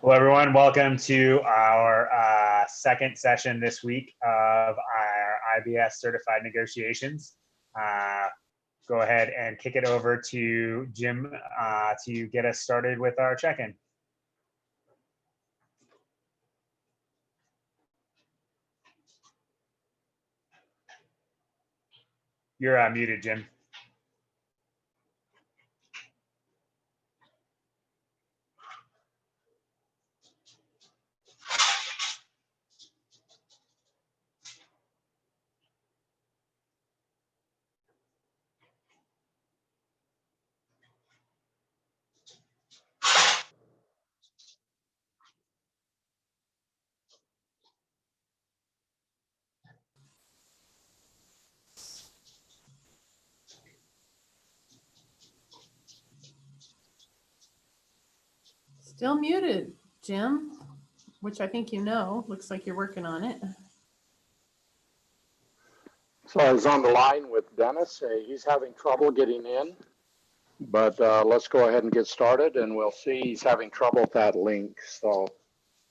Hello, everyone. Welcome to our second session this week of our IBS certified negotiations. Go ahead and kick it over to Jim to get us started with our check-in. You're muted, Jim. Still muted, Jim, which I think you know. Looks like you're working on it. So I was on the line with Dennis. He's having trouble getting in, but let's go ahead and get started, and we'll see. He's having trouble with that link, so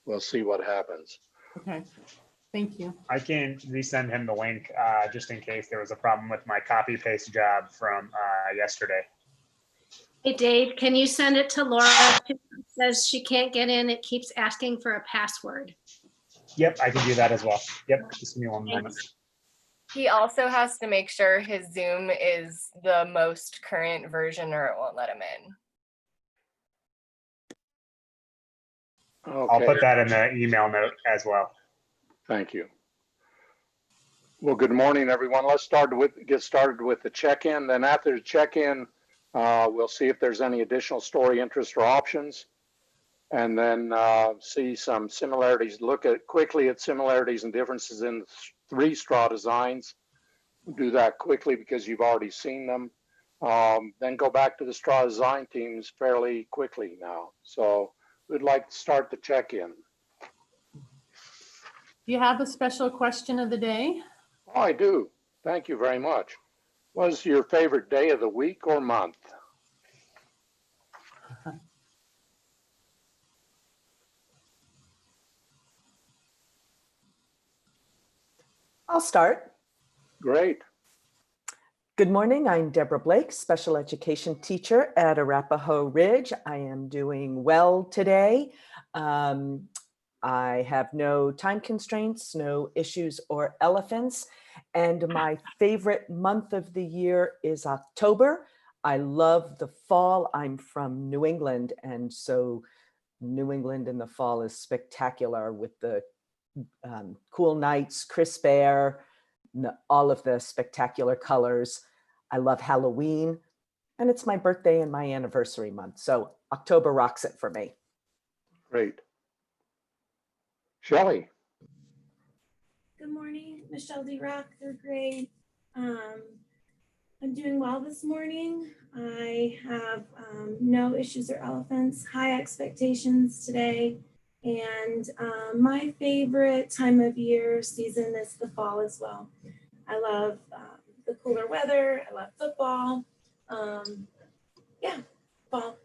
we'll see what happens. Okay, thank you. I can resend him the link just in case there was a problem with my copy paste job from yesterday. Hey, Dave, can you send it to Laura? It says she can't get in. It keeps asking for a password. Yep, I can do that as well. Yep, just give me one moment. He also has to make sure his Zoom is the most current version or it won't let him in. Okay. I'll put that in the email note as well. Thank you. Well, good morning, everyone. Let's get started with the check-in. Then after the check-in, we'll see if there's any additional story, interest, or options, and then see some similarities. Look quickly at similarities and differences in 3 straw designs. Do that quickly because you've already seen them. Then go back to the straw design teams fairly quickly now. So we'd like to start the check-in. Do you have a special question of the day? Oh, I do. Thank you very much. What is your favorite day of the week or month? I'll start. Great. Good morning, I'm Deborah Blake, special education teacher at Arapahoe Ridge. I am doing well today. I have no time constraints, no issues or elephants, and my favorite month of the year is October. I love the fall. I'm from New England, and so New England in the fall is spectacular with the cool nights, crisp air, all of the spectacular colors. I love Halloween, and it's my birthday and my anniversary month. So October rocks it for me. Great. Shelley. Good morning, Michelle D. Rock, 3rd grade. I'm doing well this morning. I have no issues or elephants, high expectations today. And my favorite time of year season is the fall as well. I love the cooler weather. I love football. Yeah, fall.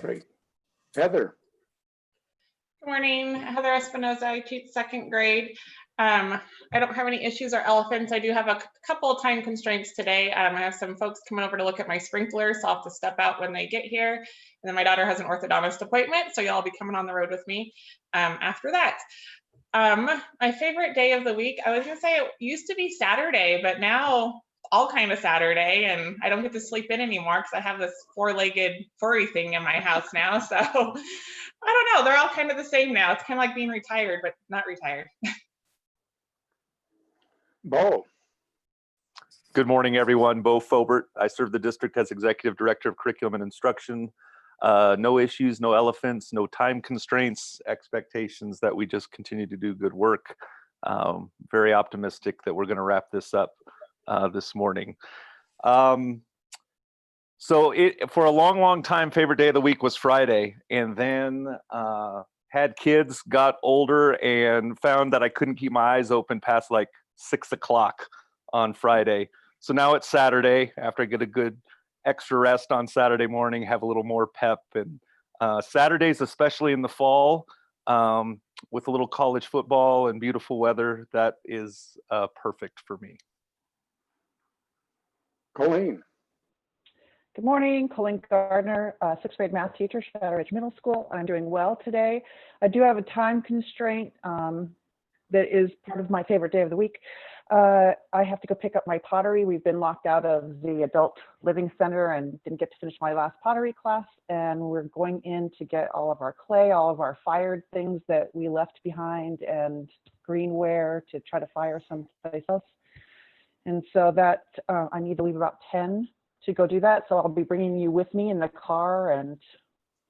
Great. Heather. Good morning, Heather Espinoza. I teach 2nd grade. I don't have any issues or elephants. I do have a couple of time constraints today. I have some folks coming over to look at my sprinklers, so I'll have to step out when they get here. And then my daughter has an orthodontist appointment, so y'all be coming on the road with me after that. My favorite day of the week, I was gonna say it used to be Saturday, but now all kind of Saturday, and I don't get to sleep in anymore because I have this 4-legged furry thing in my house now. So I don't know, they're all kind of the same now. It's kind of like being retired, but not retired. Bo. Good morning, everyone. Bo Fobert. I serve the district as Executive Director of Curriculum and Instruction. No issues, no elephants, no time constraints, expectations that we just continue to do good work. Very optimistic that we're going to wrap this up this morning. So for a long time, favorite day of the week was Friday, and then had kids, got older, and found that I couldn't keep my eyes open past like 6 o'clock on Friday. So now it's Saturday after I get a good extra rest on Saturday morning, have a little more pep, and Saturdays, especially in the fall, with a little college football and beautiful weather, that is perfect for me. Colleen. Good morning, Colleen Gardner, sixth grade math teacher, Shadow Ridge Middle School. I'm doing well today. I do have a time constraint that is part of my favorite day of the week. I have to go pick up my pottery. We've been locked out of the adult living center and didn't get to finish my last pottery class. And we're going in to get all of our clay, all of our fired things that we left behind, and greenware to try to fire someplace else. And so that I need to leave about 10 to go do that. So I'll be bringing you with me in the car, and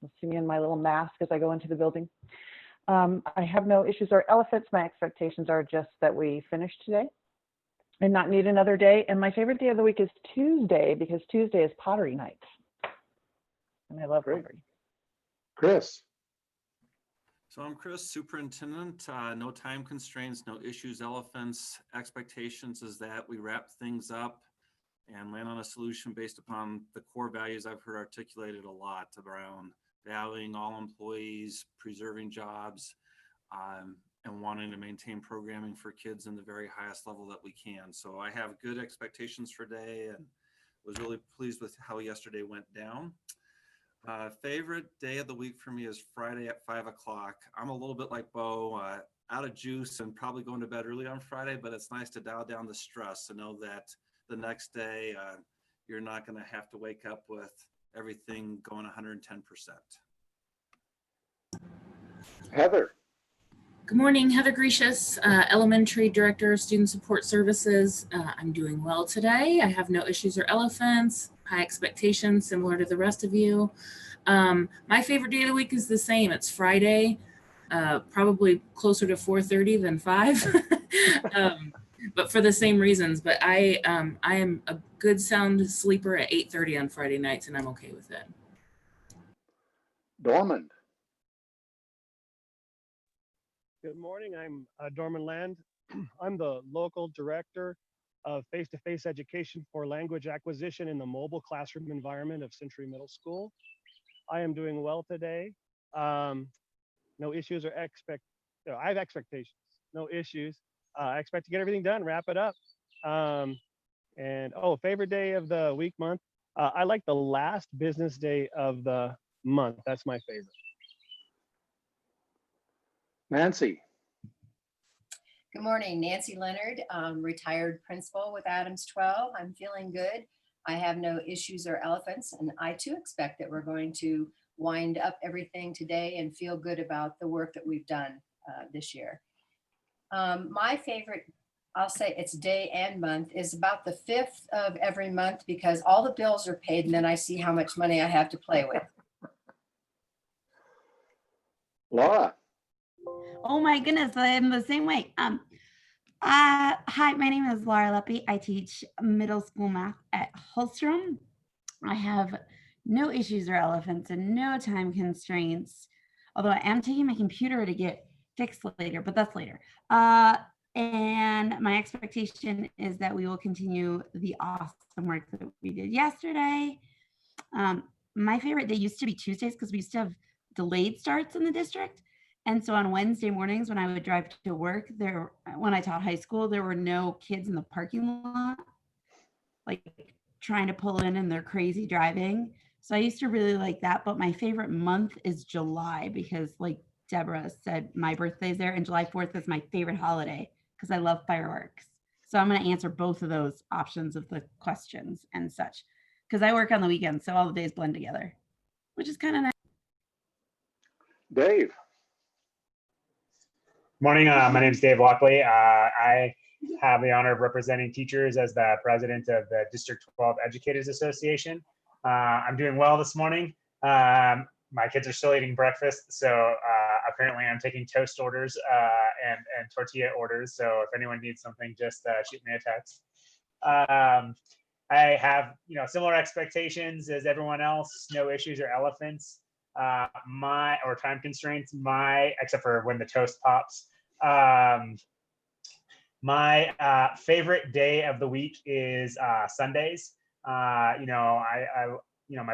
you'll see me in my little mask as I go into the building. I have no issues or elephants. My expectations are just that we finish today and not need another day. And my favorite day of the week is Tuesday, because Tuesday is pottery night. And I love pottery. Chris. So I'm Chris, superintendent. No time constraints, no issues, elephants. Expectations is that we wrap things up and land on a solution based upon the core values I've heard articulated a lot around valuing all employees, preserving jobs, and wanting to maintain programming for kids in the very highest level that we can. So I have good expectations for today and was really pleased with how yesterday went down. Favorite day of the week for me is Friday at 5 o'clock. I'm a little bit like Bo, out of juice and probably going to bed early on Friday, but it's nice to dial down the stress to know that the next day you're not going to have to wake up with everything going 110%. Heather. Good morning, Heather Grecius, Elementary Director of Student Support Services. I'm doing well today. I have no issues or elephants, high expectations, similar to the rest of you. My favorite day of the week is the same. It's Friday, probably closer to 4:30 than 5, but for the same reasons. But I am a good sound sleeper at 8:30 on Friday nights, and I'm okay with it. Dormand. Good morning, I'm Dorman Land. I'm the local director of face-to-face education for language acquisition in the mobile classroom environment of Century Middle School. I am doing well today. No issues or I have expectations, no issues. I expect to get everything done, wrap it up. Favorite day of the week, month. I like the last business day of the month. That's my favorite. Nancy. Good morning, Nancy Leonard, retired principal with Adams 12. I'm feeling good. I have no issues or elephants, and I too expect that we're going to wind up everything today and feel good about the work that we've done this year. My favorite, I'll say it's day and month, is about the 5th of every month, because all the bills are paid and then I see how much money I have to play with. Laura. Oh my goodness, I'm the same way. Hi, my name is Laura Leppy. I teach middle school math at Holstrom. I have no issues or elephants and no time constraints, although I am taking my computer to get fixed later, but that's later. And my expectation is that we will continue the awesome work that we did yesterday. My favorite day used to be Tuesdays because we used to have delayed starts in the district. And so on Wednesday mornings when I would drive to work, when I taught high school, there were no kids in the parking lot, like trying to pull in and they're crazy driving. So I used to really like that. But my favorite month is July because, like Deborah said, my birthday's there, and July 4th is my favorite holiday because I love fireworks. So I'm going to answer both of those options of the questions and such, because I work on the weekends. So all the days blend together, which is kind of nice. Dave. Morning, my name is Dave Lockley. I have the honor of representing teachers as the president of the District 12 Educators Association. I'm doing well this morning. My kids are still eating breakfast, so apparently I'm taking toast orders and tortilla orders. So if anyone needs something, just shoot me a text. I have similar expectations as everyone else. No issues or elephants. Or time constraints, except for when the toast pops. My favorite day of the week is Sundays. My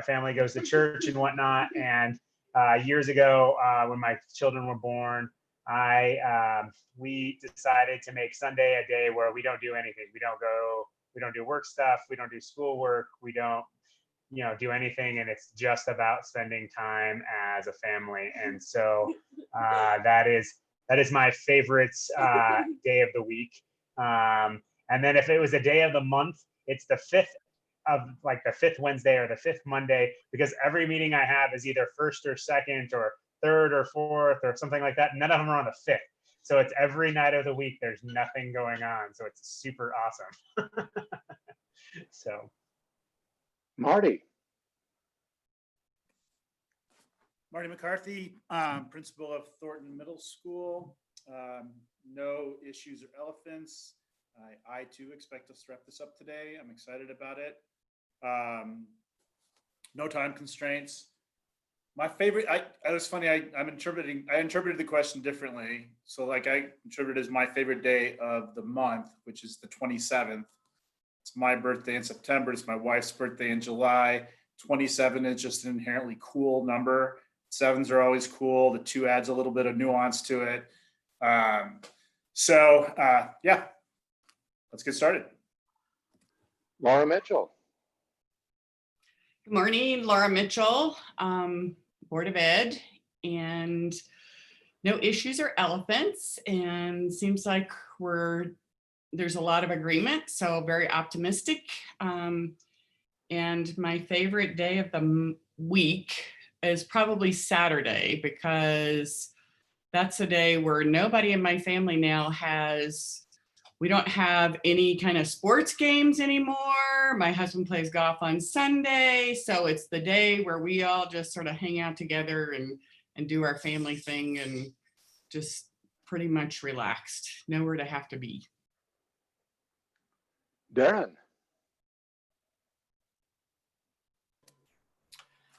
family goes to church and whatnot, and years ago, when my children were born, we decided to make Sunday a day where we don't do anything. We don't do work stuff. We don't do schoolwork. We don't, do anything. And it's just about spending time as a family. And so that is my favorite day of the week. And then if it was a day of the month, it's the 5th of the 5th Wednesday or the 5th Monday, because every meeting I have is either 1st or 2nd or 3rd or 4th or something like that. None of them are on the 5th. So it's every night of the week, there's nothing going on. So it's super awesome. So. Marty. Marty McCarthy, principal of Thornton Middle School. No issues or elephants. I too expect us to wrap this up today. I'm excited about it. No time constraints. My favorite, it was funny, I interpreted the question differently. So I interpreted as my favorite day of the month, which is the 27th. It's my birthday in September. It's my wife's birthday in July. 27 is just an inherently cool number. 7s are always cool. The 2 adds a little bit of nuance to it. Yeah, let's get started. Laura Mitchell. Good morning, Laura Mitchell, Board of Ed, and no issues or elephants, and seems like there's a lot of agreement, so very optimistic. And my favorite day of the week is probably Saturday, because that's a day where nobody in my family now we don't have any kind of sports games anymore. My husband plays golf on Sunday. So it's the day where we all just sort of hang out together and do our family thing and just pretty much relaxed, nowhere to have to be. Darren.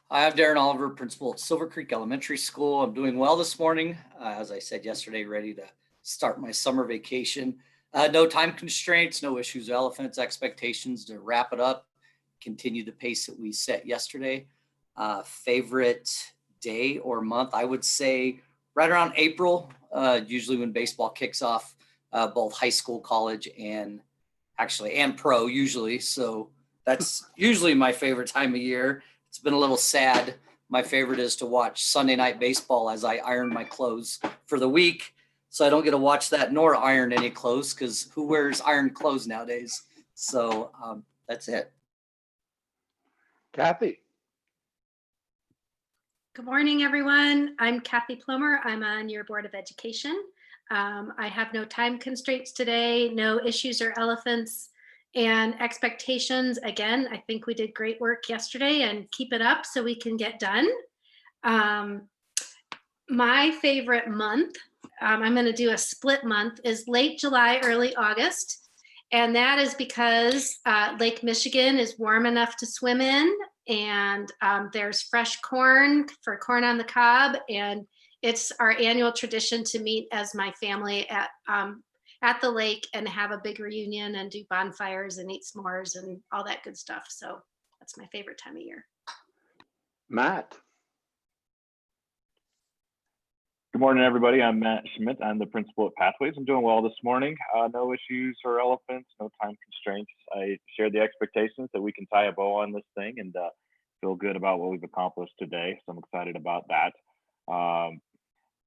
Hi, I'm Darren Oliver, principal at Silver Creek Elementary School. I'm doing well this morning. As I said yesterday, ready to start my summer vacation. No time constraints, no issues, elephants, expectations to wrap it up, continue the pace that we set yesterday. Favorite day or month, I would say right around April, usually when baseball kicks off, both high school, college, and pro usually. So that's usually my favorite time of year. It's been a little sad. My favorite is to watch Sunday night baseball as I iron my clothes for the week. So I don't get to watch that nor iron any clothes, because who wears ironed clothes nowadays? So that's it. Kathy. Good morning, everyone. I'm Kathy Plummer. I'm on your Board of Education. I have no time constraints today, no issues or elephants, and expectations. Again, I think we did great work yesterday, and keep it up so we can get done. My favorite month, I'm going to do a split month, is late July, early August. And that is because Lake Michigan is warm enough to swim in, and there's fresh corn for corn on the cob. And it's our annual tradition to meet as my family at the lake and have a big reunion and do bonfires and eat s'mores and all that good stuff. So that's my favorite time of year. Matt. Good morning, everybody. I'm Matt Schmidt. I'm the principal at Pathways. I'm doing well this morning. No issues or elephants, no time constraints. I share the expectations that we can tie a bow on this thing and feel good about what we've accomplished today. So I'm excited about that.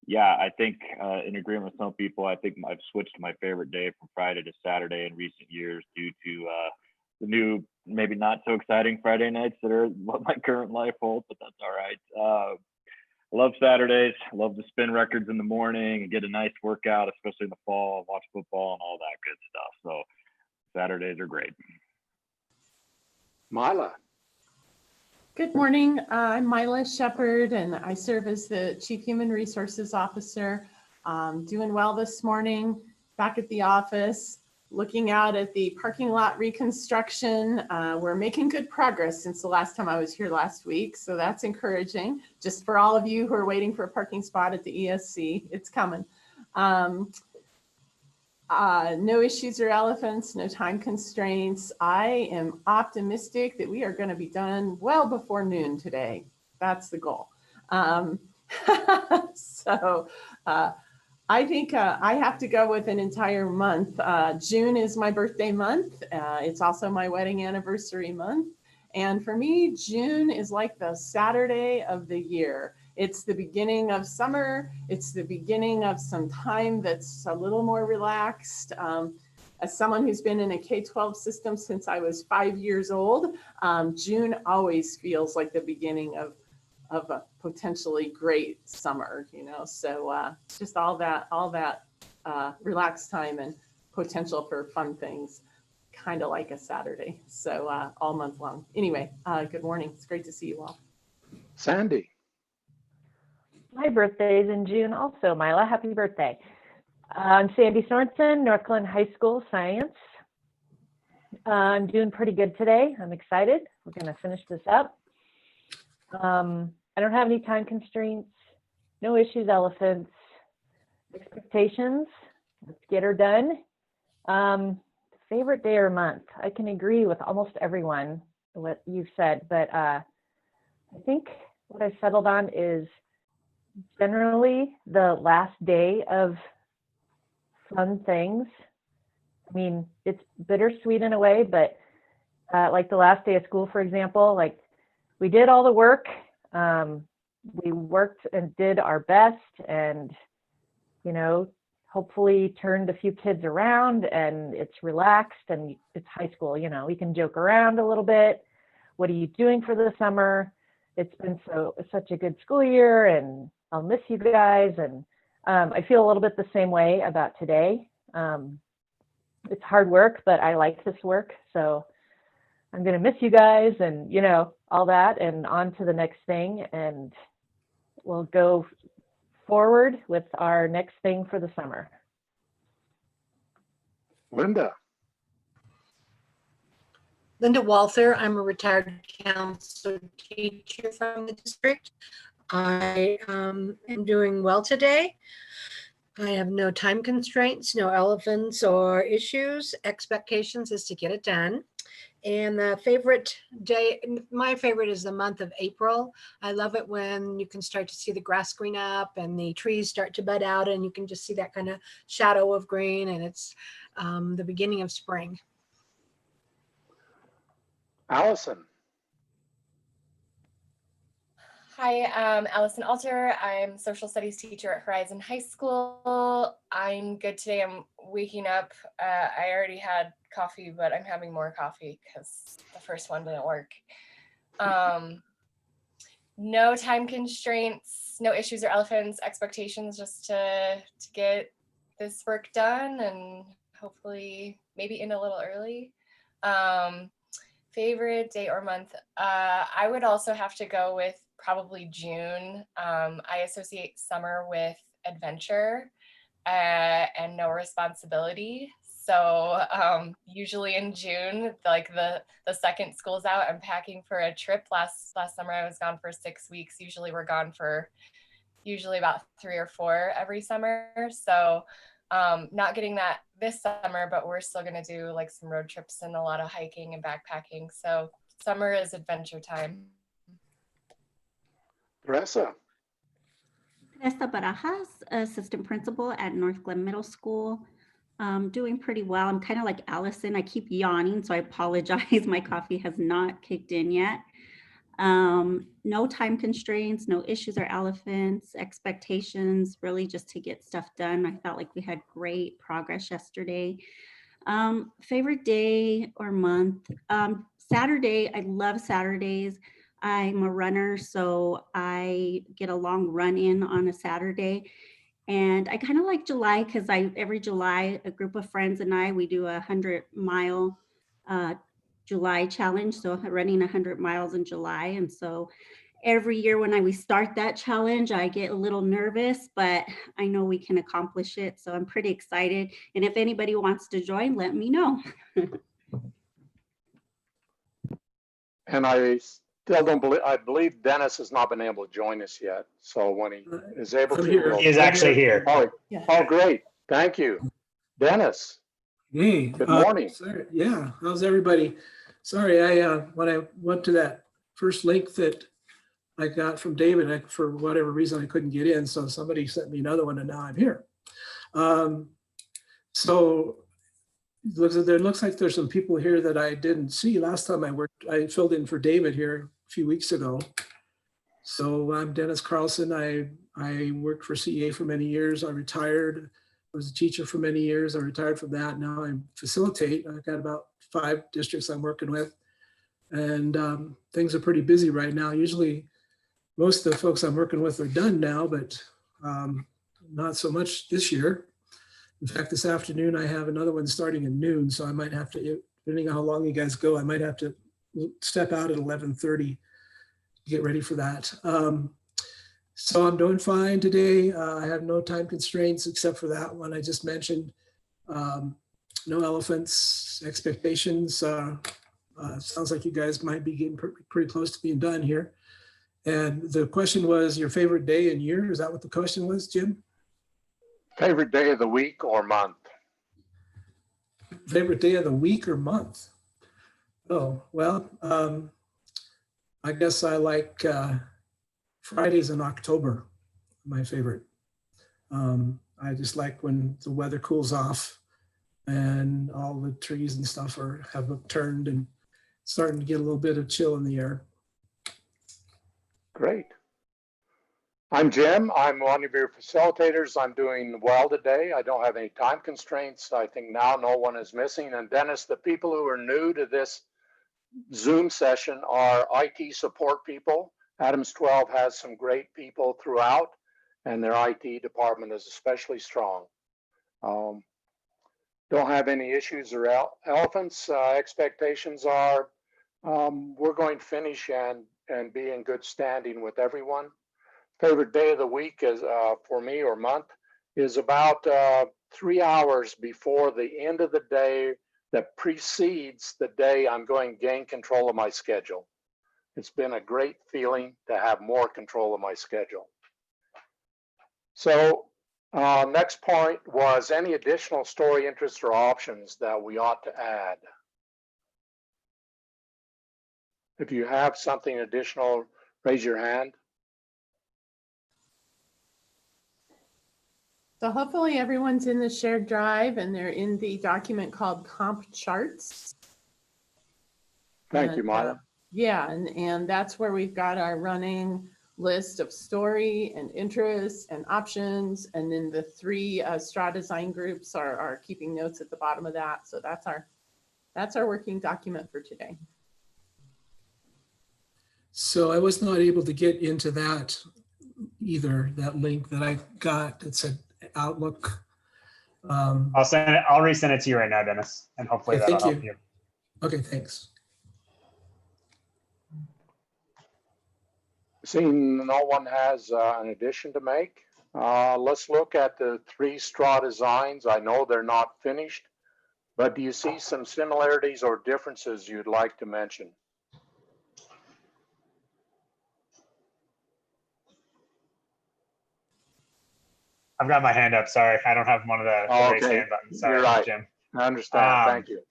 Yeah, I think in agreement with some people, I think I've switched my favorite day from Friday to Saturday in recent years due to the new, maybe not so exciting Friday nights that are what my current life holds, but that's all right. I love Saturdays. I love to spin records in the morning and get a nice workout, especially in the fall, watch football and all that good stuff. So Saturdays are great. Mila. Good morning. I'm Mila Shepard, and I serve as the Chief Human Resources Officer. Doing well this morning, back at the office, looking out at the parking lot reconstruction. We're making good progress since the last time I was here last week, so that's encouraging. Just for all of you who are waiting for a parking spot at the ESC, it's coming. No issues or elephants, no time constraints. I am optimistic that we are going to be done well before noon today. That's the goal. Um, so I think I have to go with an entire month. June is my birthday month. It's also my wedding anniversary month. And for me, June is like the Saturday of the year. It's the beginning of summer. It's the beginning of some time that's a little more relaxed. As someone who's been in a K-12 system since I was 5 years old, June always feels like the beginning of a potentially great summer, you know. So just all that relaxed time and potential for fun things, kind of like a Saturday. So all month long. Anyway, good morning. It's great to see you all. Sandy. My birthday is in June also, Mila. Happy birthday. I'm Sandy Sorensen, Northglenn High School Science. I'm doing pretty good today. I'm excited. We're going to finish this up. I don't have any time constraints, no issues, elephants, expectations. Let's get her done. Favorite day or month? I can agree with almost everyone, what you've said, but I think what I've settled on is generally the last day of fun things. I mean, it's bittersweet in a way, but like the last day of school, for example, like we did all the work. We worked and did our best and, you know, hopefully turned a few kids around, and it's relaxed and it's high school, you know, we can joke around a little bit. What are you doing for the summer? It's been such a good school year, and I'll miss you guys. And I feel a little bit the same way about today. It's hard work, but I like this work. So I'm going to miss you guys and, you know, all that, and on to the next thing. And we'll go forward with our next thing for the summer. Linda. Linda Walther. I'm a retired counselor teacher from the district. I am doing well today. I have no time constraints, no elephants or issues. Expectations is to get it done. And the favorite day, my favorite is the month of April. I love it when you can start to see the grass green up and the trees start to bud out, and you can just see that kind of shadow of green, and it's the beginning of spring. Allison. Hi, Allison Alter. I'm social studies teacher at Horizon High School. I'm good today. I'm waking up. I already had coffee, but I'm having more coffee because the first one didn't work. No time constraints, no issues or elephants, expectations, just to get this work done and hopefully maybe end a little early. Favorite day or month? I would also have to go with probably June. I associate summer with adventure and no responsibility. So usually in June, like the second school's out, I'm packing for a trip. Last summer I was gone for 6 weeks. Usually we're gone for about 3 or 4 every summer. So not getting that this summer, but we're still gonna do like some road trips and a lot of hiking and backpacking. So summer is adventure time. Teresa. Teresa Barajas, assistant principal at Northglenn Middle School. Doing pretty well. I'm kind of like Allison. I keep yawning, so I apologize. My coffee has not kicked in yet. No time constraints, no issues or elephants, expectations, really just to get stuff done. I felt like we had great progress yesterday. Favorite day or month? Saturday, I love Saturdays. I'm a runner, so I get a long run in on a Saturday. And I kind of like July because every July, a group of friends and I, we do a 100-mile July challenge. So running 100 miles in July. And so every year when we start that challenge, I get a little nervous, but I know we can accomplish it. So I'm pretty excited. And if anybody wants to join, let me know. And I still don't believe, I believe Dennis has not been able to join us yet. So when he is able to. He is actually here. Oh, great. Thank you. Dennis. Hey. Good morning. Sorry, yeah. How's everybody? Sorry, when I went to that first link that I got from David. For whatever reason, I couldn't get in. So somebody sent me another one and now I'm here. So there looks like there's some people here that I didn't see last time I filled in for David here a few weeks ago. So I'm Dennis Carlson. I worked for CEA for many years. I retired. I was a teacher for many years. I retired from that. Now I facilitate. I've got about 5 districts I'm working with. And things are pretty busy right now. Usually most of the folks I'm working with are done now, but not so much this year. In fact, this afternoon, I have another one starting at noon. So I might have to, depending on how long you guys go, I might have to step out at 11:30 to get ready for that. So I'm doing fine today. I have no time constraints except for that one I just mentioned. No elephants, expectations. Sounds like you guys might be getting pretty close to being done here. And the question was your favorite day and year. Is that what the question was, Jim? Favorite day of the week or month? Favorite day of the week or month? Oh, well, I guess I like Fridays in October, my favorite. I just like when the weather cools off and all the trees and stuff have turned and starting to get a little bit of chill in the air. Great. I'm Jim. I'm one of your facilitators. I'm doing well today. I don't have any time constraints. I think now no one is missing. And Dennis, the people who are new to this Zoom session are IT support people. Adams 12 has some great people throughout, and their IT department is especially strong. Don't have any issues or elephants. Expectations are we're going to finish and be in good standing with everyone. Favorite day of the week is for me or month is about 3 hours before the end of the day that precedes the day I'm going to gain control of my schedule. It's been a great feeling to have more control of my schedule. So next point was any additional story interests or options that we ought to add. If you have something additional, raise your hand. So hopefully everyone's in the shared drive and they're in the document called Comp Charts. Thank you, Mila. Yeah, and that's where we've got our running list of story and interests and options. And then the 3 straw design groups are keeping notes at the bottom of that. So that's our working document for today. So I was not able to get into that either, that link that I got that said Outlook. I'll send it. I'll resend it to you right now, Dennis, and hopefully that'll help you. Okay, thanks. Seeing no one has an addition to make, let's look at the 3 straw designs. I know they're not finished, but do you see some similarities or differences you'd like to mention? I've got my hand up. Sorry, I don't have one of the raise hand buttons. Sorry, you're right. Jim. I understand. Thank you.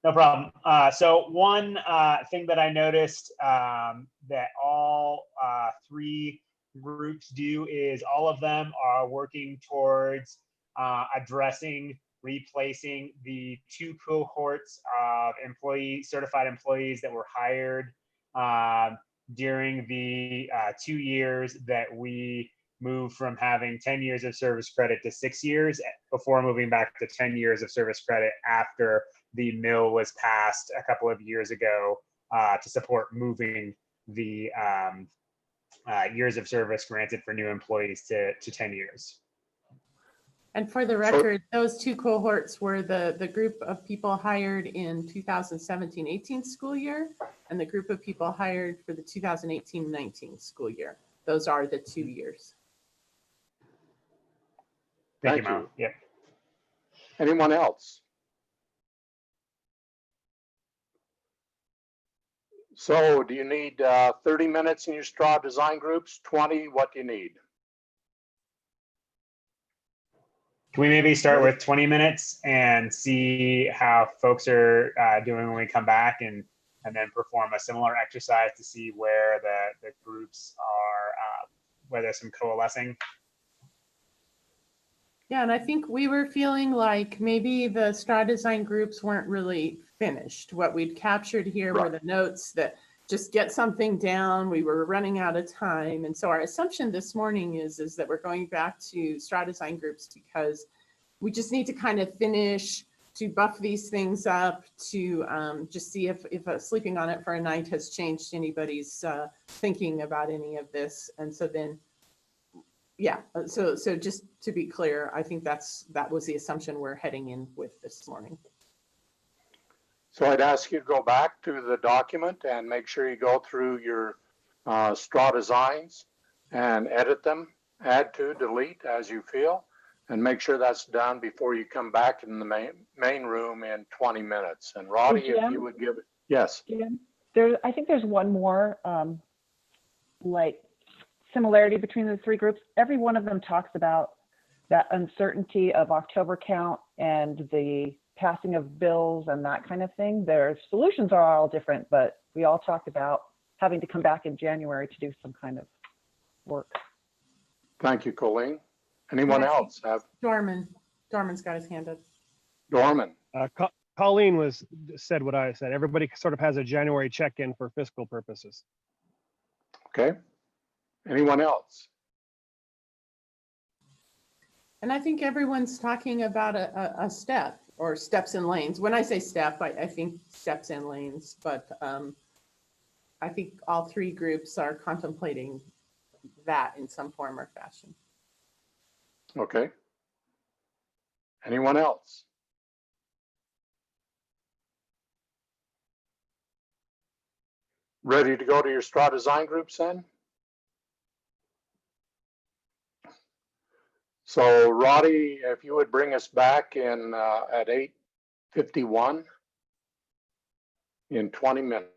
No problem. So one thing that I noticed that all 3 groups do is all of them are working towards addressing, replacing the 2 cohorts of certified employees that were hired during the 2 years that we moved from having 10 years of service credit to 6 years before moving back to 10 years of service credit after the mill was passed a couple of years ago to support moving the years of service granted for new employees to 10 years. And for the record, those 2 cohorts were the group of people hired in 2017-18 school year and the group of people hired for the 2018-19 school year. Those are the 2 years. Thank you. Yep. Anyone else? So do you need 30 minutes in your straw design groups? 20? What do you need? Can we maybe start with 20 minutes and see how folks are doing when we come back? And and then perform a similar exercise to see where the groups are, where there's some coalescing. Yeah, and I think we were feeling like maybe the straw design groups weren't really finished. What we'd captured here were the notes that just get something down. We were running out of time. And so our assumption this morning is that we're going back to straw design groups because we just need to kind of finish to buff these things up, to just see if sleeping on it for a night has changed anybody's thinking about any of this. And so then, yeah, so just to be clear, I think that was the assumption we're heading in with this morning. So I'd ask you to go back to the document and make sure you go through your straw designs and edit them, add to, delete as you feel, and make sure that's done before you come back in the main room in 20 minutes. And Roddy, Hey, Jim? if you would give it, yes. Jim, I think there's one more like similarity between the three groups. Every one of them talks about that uncertainty of October count and the passing of bills and that kind of thing. Their solutions are all different, but we all talked about having to come back in January to do some kind of work. Thank you, Colleen. Anyone else have? Dorman's got his hand up. Dorman. Colleen said what I said. Everybody sort of has a January check-in for fiscal purposes. Okay. Anyone else? And I think everyone's talking about a step or steps and lanes. When I say step, I think steps and lanes, but I think all three groups are contemplating that in some form or fashion. Okay. Anyone else? Ready to go to your straw design groups then? So Roddy, if you would bring us back in at 8:51 in 20 minutes.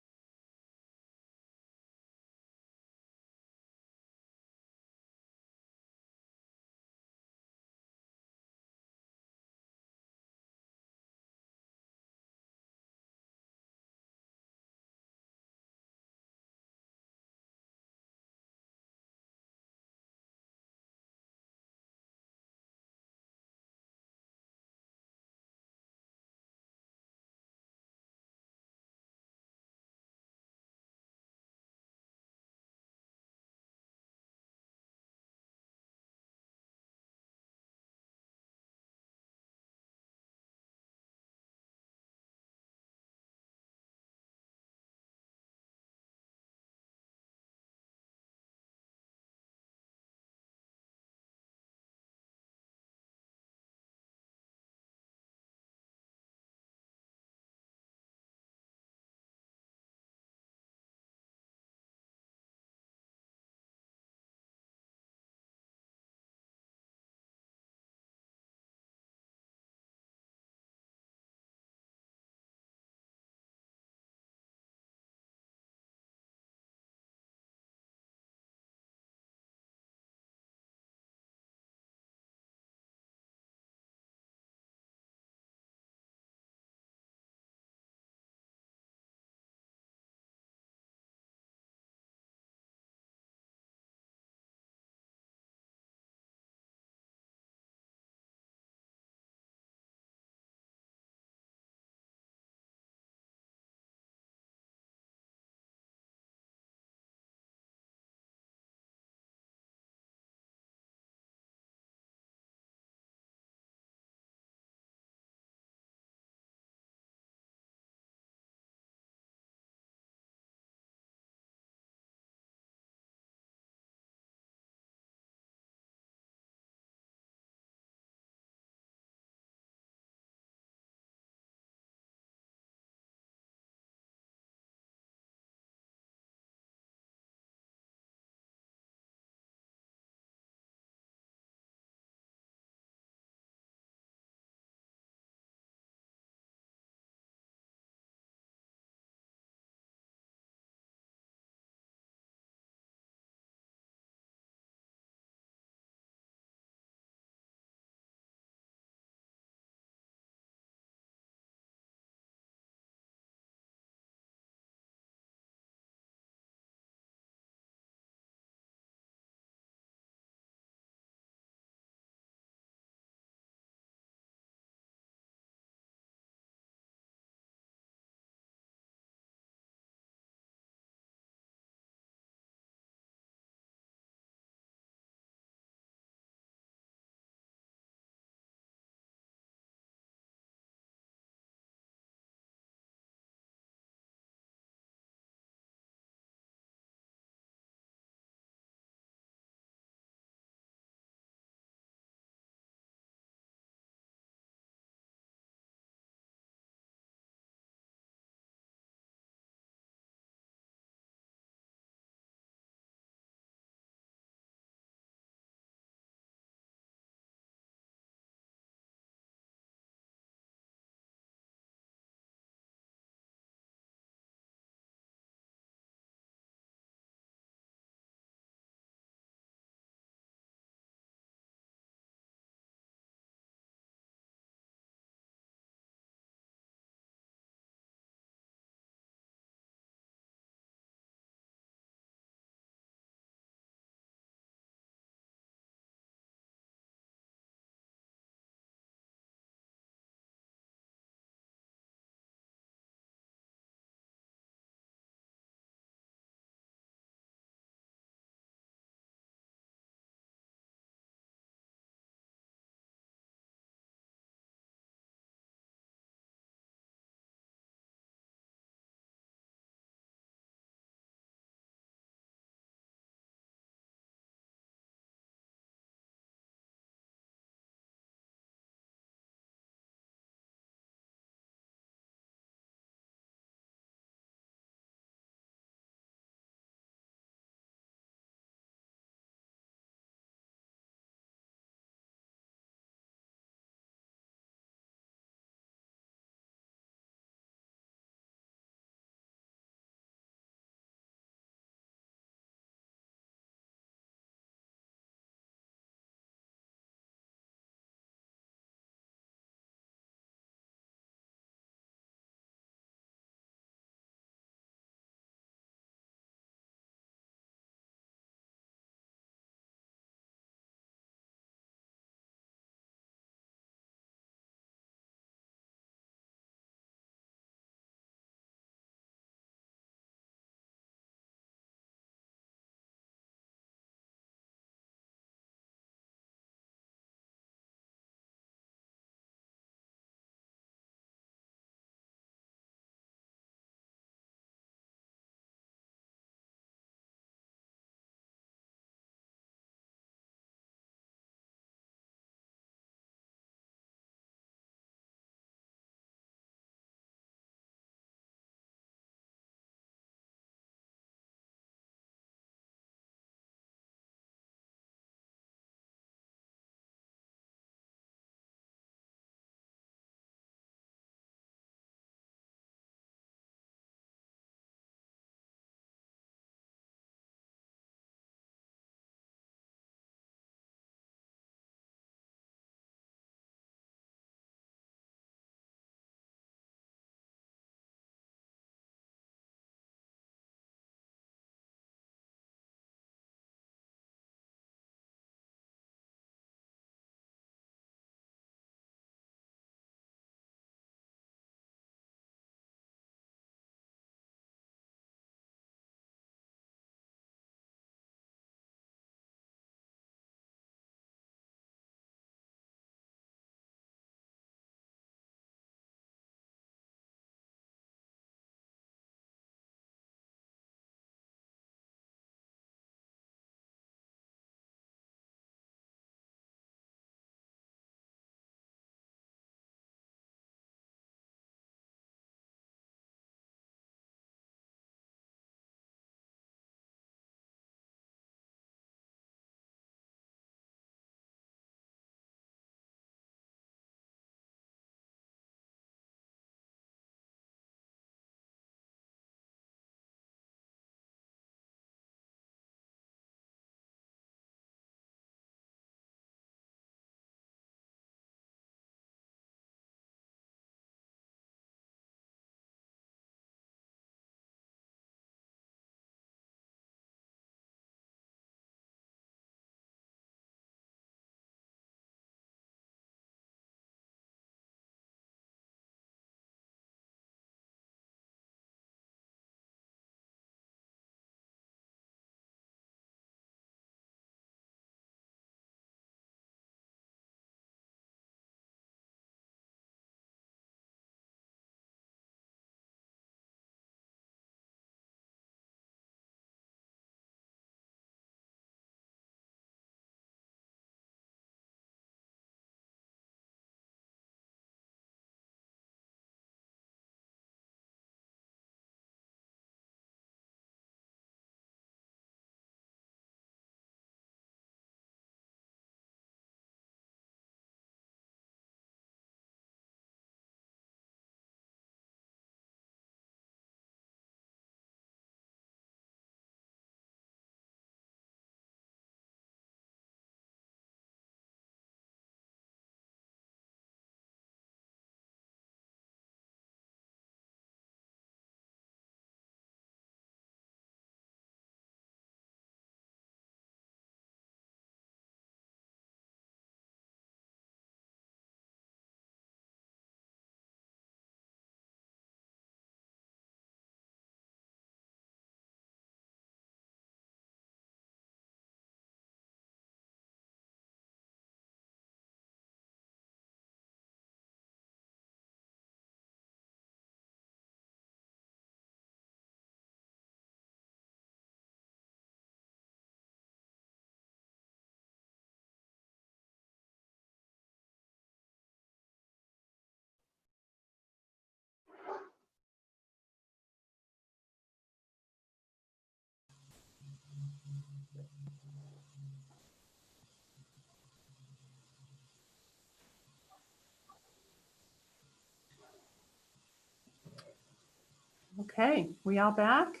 Okay, we all back?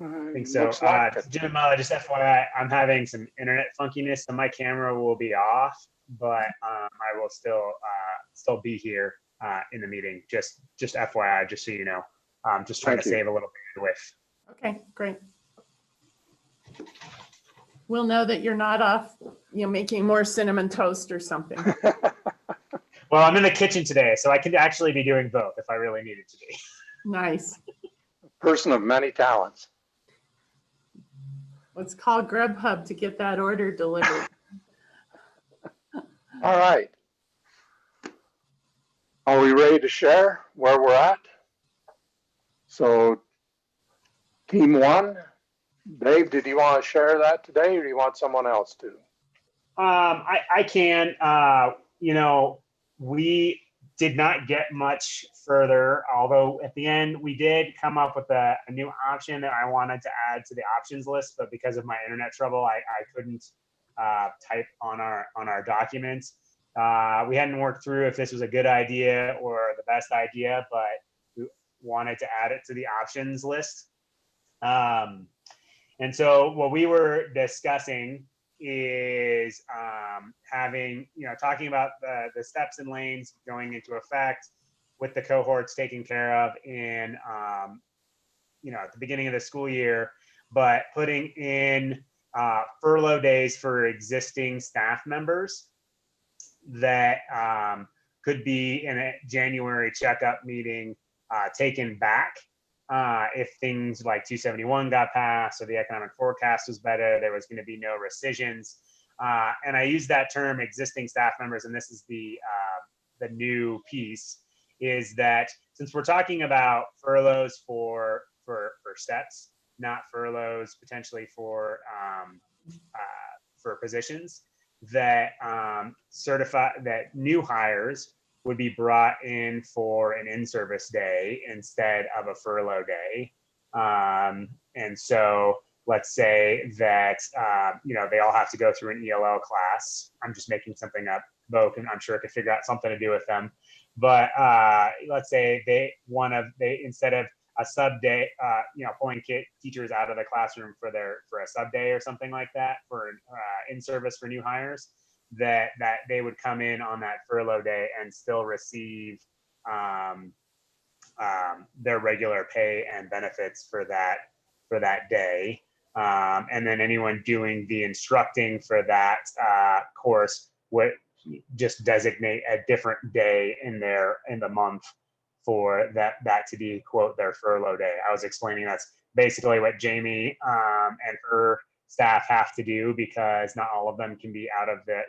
I think so. Looks like it. Jim, just FYI, I'm having some internet funkiness, so my camera will be off, but I will still be here in the meeting. Just FYI, just so you know. Just trying to save a little bandwidth. Okay, great. We'll know that you're not off, making more cinnamon toast or something. Well, I'm in the kitchen today, so I could actually be doing both if I really needed to be. Nice. Person of many talents. Let's call Grubhub to get that order delivered. All right. Are we ready to share where we're at? So team one, Dave, did you want to share that today or do you want someone else to? I can. We did not get much further, although at the end we did come up with a new option that I wanted to add to the options list, but because of my internet trouble, I couldn't type on our documents. We hadn't worked through if this was a good idea or the best idea, but we wanted to add it to the options list. And so what we were discussing is talking about the steps and lanes going into effect with the cohorts taken care of in at the beginning of the school year, but putting in furlough days for existing staff members that could be in a January checkup meeting taken back if things like 271 got passed or the economic forecast was better, there was going to be no rescissions. And I use that term existing staff members, and this is the new piece, is that since we're talking about furloughs for steps, not furloughs potentially for positions, that that new hires would be brought in for an in-service day instead of a furlough day. And so let's say that, they all have to go through an ELL class. I'm just making something up. Bo can, I'm sure, could figure out something to do with them. But let's say they instead of a sub day, pulling teachers out of the classroom for a sub day or something like that for in-service for new hires, that they would come in on that furlough day and still receive their regular pay and benefits for that day. And then anyone doing the instructing for that course would just designate a different day in the month for that to be, quote, their furlough day. I was explaining that's basically what Jamie and her staff have to do, because not all of them can be out of the,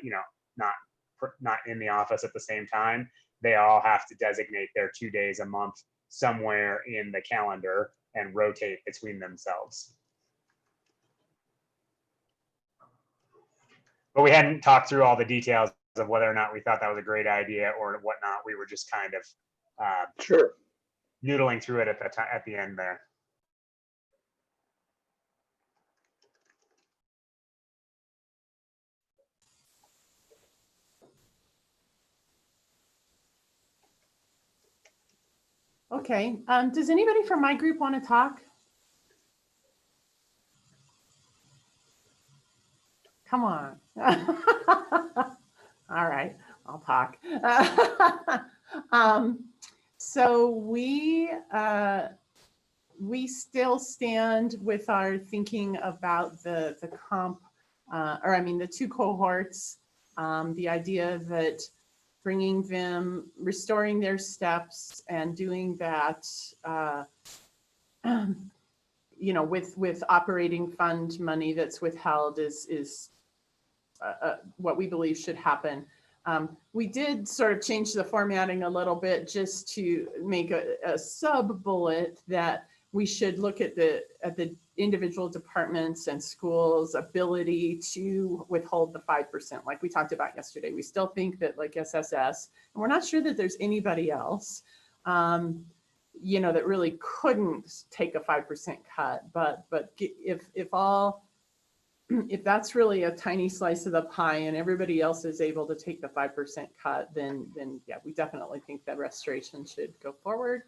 not in the office at the same time. They all have to designate their 2 days a month somewhere in the calendar and rotate between themselves. But we hadn't talked through all the details of whether or not we thought that was a great idea or whatnot. We were just kind of sure noodling through it at the end there. Okay, does anybody from my group want to talk? Come on. All right, I'll talk. So we still stand with our thinking about the comp, the two cohorts, the idea that bringing them, restoring their steps and doing that, with operating fund money that's withheld is what we believe should happen. We did sort of change the formatting a little bit just to make a sub bullet that we should look at the individual departments and schools' ability to withhold the 5%, like we talked about yesterday. We still think that, like SSS, and we're not sure that there's anybody else, that really couldn't take a 5% cut. But if all if that's really a tiny slice of the pie and everybody else is able to take the 5% cut, then yeah, we definitely think that restoration should go forward.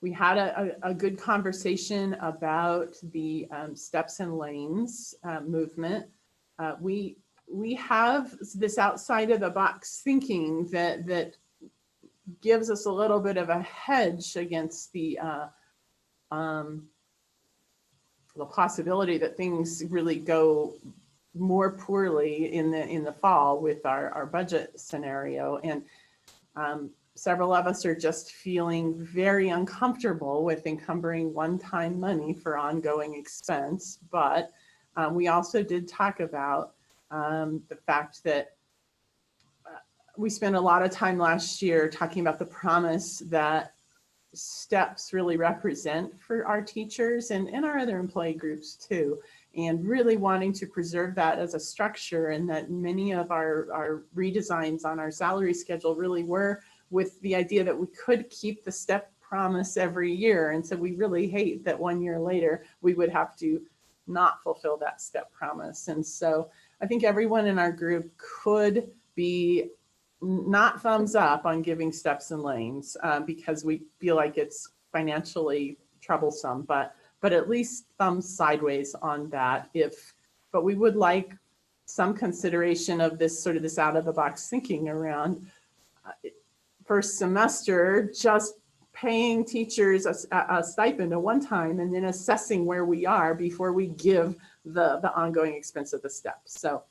We had a good conversation about the steps and lanes movement. We have this outside of the box thinking that gives us a little bit of a hedge against the possibility that things really go more poorly in the fall with our budget scenario. And several of us are just feeling very uncomfortable with encumbering one-time money for ongoing expense. But we also did talk about the fact that we spent a lot of time last year talking about the promise that steps really represent for our teachers and our other employee groups too, and really wanting to preserve that as a structure, and that many of our redesigns on our salary schedule really were with the idea that we could keep the step promise every year. And so we really hate that 1 year later we would have to not fulfill that step promise. And so I think everyone in our group could be not thumbs up on giving steps and lanes because we feel like it's financially troublesome, but at least thumbs sideways on that. But we would like some consideration of this sort of this out of the box thinking around first semester, just paying teachers a stipend at one time and then assessing where we are before we give the ongoing expense of the steps. So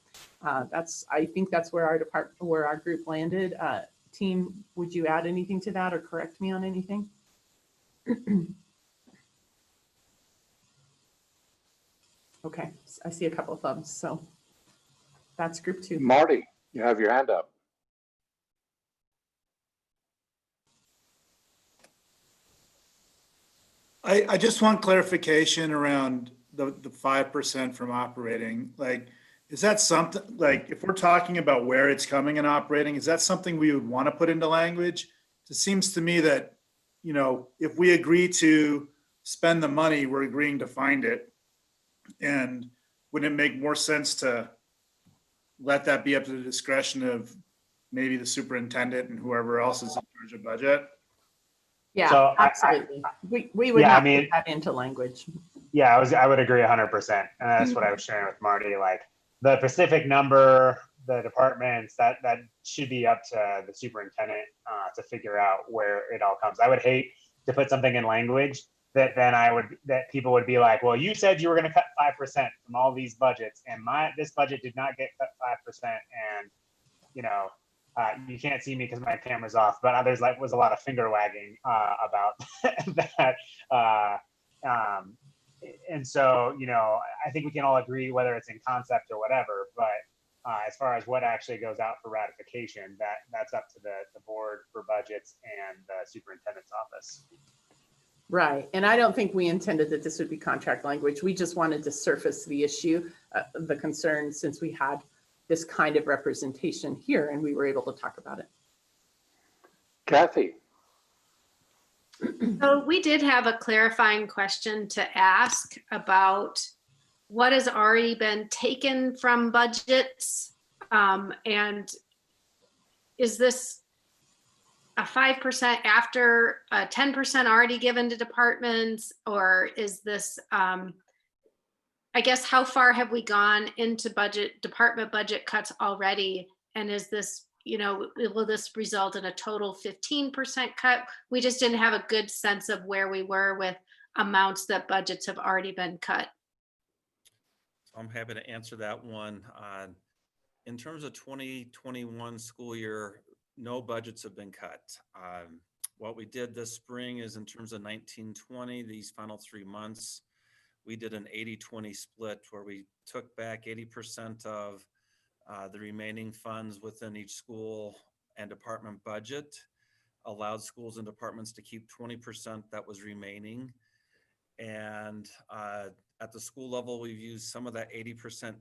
I think that's where our group landed. Team, would you add anything to that or correct me on anything? Okay, I see a couple of thumbs, so that's group 2. Marty, you have your hand up. I just want clarification around the 5% from operating. Like, is that something, like, if we're talking about where it's coming in operating, is that something we would want to put into language? It seems to me that, you know, if we agree to spend the money, we're agreeing to find it. And wouldn't it make more sense to let that be up to the discretion of maybe the superintendent and whoever else is in charge of budget? Yeah, So absolutely. We would not put that into language. Yeah, I would agree 100%. And that's what I was sharing with Marty. Like the specific number, the departments, that should be up to the superintendent to figure out where it all comes. I would hate to put something in language that people would be like, well, you said you were going to cut 5% from all these budgets, and this budget did not get cut 5%, and you know. You can't see me because my camera's off, but there's was a lot of finger wagging about that. And so, you know, I think we can all agree whether it's in concept or whatever, but as far as what actually goes out for ratification, that's up to the board for budgets and the superintendent's office. Right. And I don't think we intended that this would be contract language. We just wanted to surface the issue, the concern, since we had this kind of representation here and we were able to talk about it. Kathy. So we did have a clarifying question to ask about what has already been taken from budgets, and is this a 5% after 10% already given to departments, or is this I guess how far have we gone into department budget cuts already? And is this, you know, will this result in a total 15% cut? We just didn't have a good sense of where we were with amounts that budgets have already been cut. I'm happy to answer that one. In terms of 2021 school year, no budgets have been cut. What we did this spring is in terms of 1920, these final 3 months, we did an 80-20 split where we took back 80% of the remaining funds within each school and department budget, allowed schools and departments to keep 20% that was remaining. And at the school level, we've used some of that 80%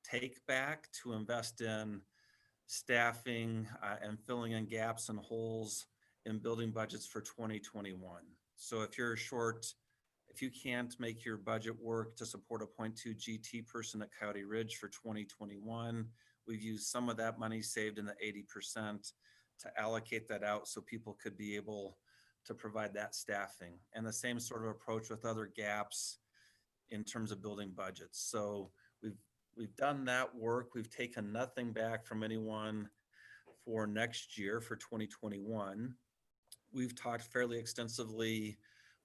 take back to invest in staffing and filling in gaps and holes in building budgets for 2021. So if you're short if you can't make your budget work to support a 0.2 GT person at Coyote Ridge for 2021, we've used some of that money saved in the 80% to allocate that out so people could be able to provide that staffing. And the same sort of approach with other gaps in terms of building budgets. So we've done that work. We've taken nothing back from anyone for next year, for 2021. We've talked fairly extensively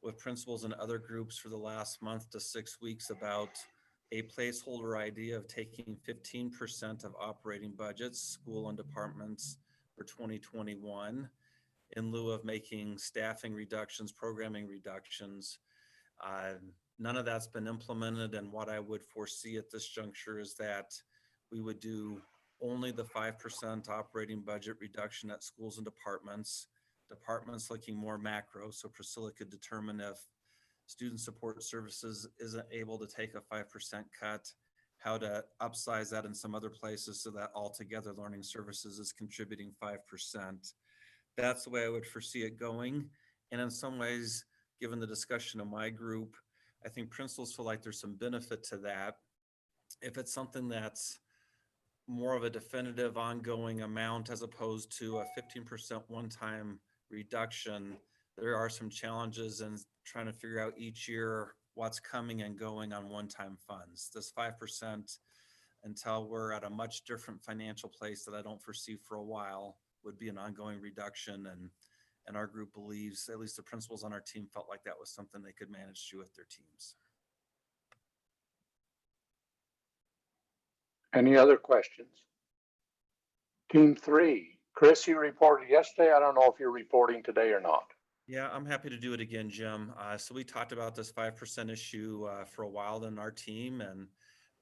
with principals and other groups for the last month to 6 weeks about a placeholder idea of taking 15% of operating budgets, school and departments, for 2021 in lieu of making staffing reductions, programming reductions. None of that's been implemented, and what I would foresee at this juncture is that we would do only the 5% operating budget reduction at schools and departments looking more macro, so Priscilla could determine if student support services isn't able to take a 5% cut, how to upsize that in some other places so that altogether learning services is contributing 5%. That's the way I would foresee it going. And in some ways, given the discussion of my group, I think principals feel like there's some benefit to that. If it's something that's more of a definitive ongoing amount as opposed to a 15% one-time reduction, there are some challenges in trying to figure out each year what's coming and going on one-time funds. This 5%, until we're at a much different financial place that I don't foresee for a while, would be an ongoing reduction. And our group believes, at least the principals on our team felt like that was something they could manage to with their teams. Any other questions? Team 3, Chris, you reported yesterday. I don't know if you're reporting today or not. Yeah, I'm happy to do it again, Jim. So we talked about this 5% issue for a while in our team, and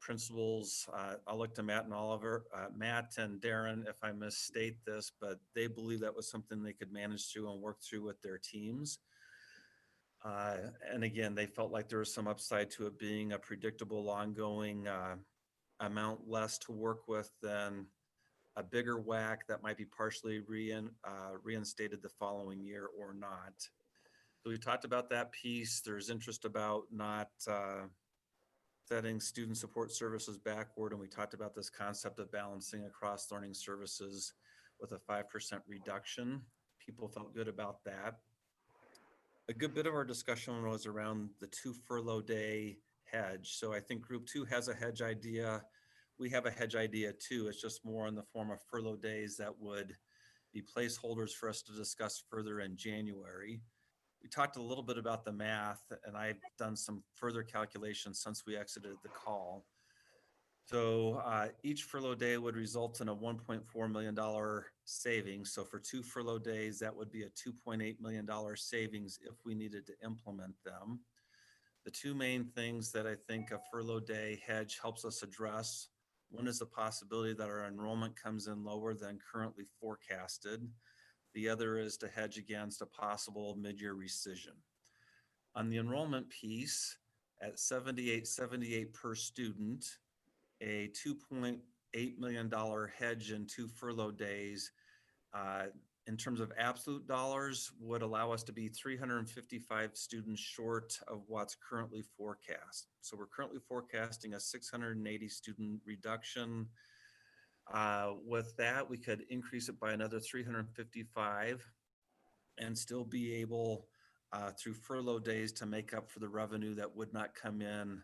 principals, I'll look to Matt and Oliver, Matt and Darren, if I misstate this, but they believe that was something they could manage through and work through with their teams. And again, they felt like there was some upside to it being a predictable, ongoing amount less to work with than a bigger whack that might be partially reinstated the following year or not. So we talked about that piece. There's interest about not setting student support services backward, and we talked about this concept of balancing across learning services with a 5% reduction. People felt good about that. A good bit of our discussion was around the 2 furlough day hedge. So I think group 2 has a hedge idea. We have a hedge idea too. It's just more in the form of furlough days that would be placeholders for us to discuss further in January. We talked a little bit about the math, and I've done some further calculations since we exited the call. So each furlough day would result in a $1.4 million savings. So for 2 furlough days, that would be a $2.8 million savings if we needed to implement them. The 2 main things that I think a furlough day hedge helps us address: one is the possibility that our enrollment comes in lower than currently forecasted. The other is to hedge against a possible mid-year rescission. On the enrollment piece, at $78.78 per student, a $2.8 million hedge in 2 furlough days, in terms of absolute dollars, would allow us to be 355 students short of what's currently forecast. So we're currently forecasting a 680 student reduction. With that, we could increase it by another 355 and still be able, through furlough days, to make up for the revenue that would not come in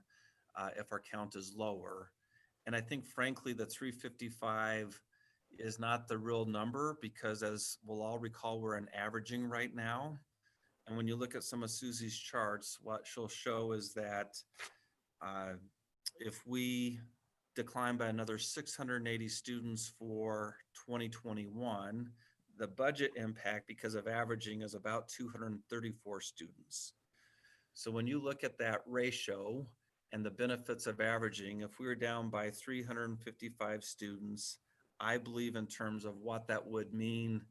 if our count is lower. And I think, frankly, the 355 is not the real number, because as we'll all recall, we're in averaging right now. And when you look at some of Susie's charts, what she'll show is that if we decline by another 680 students for 2021, the budget impact because of averaging is about 234 students. So when you look at that ratio and the benefits of averaging, if we were down by 355 students, I believe in terms of what that would mean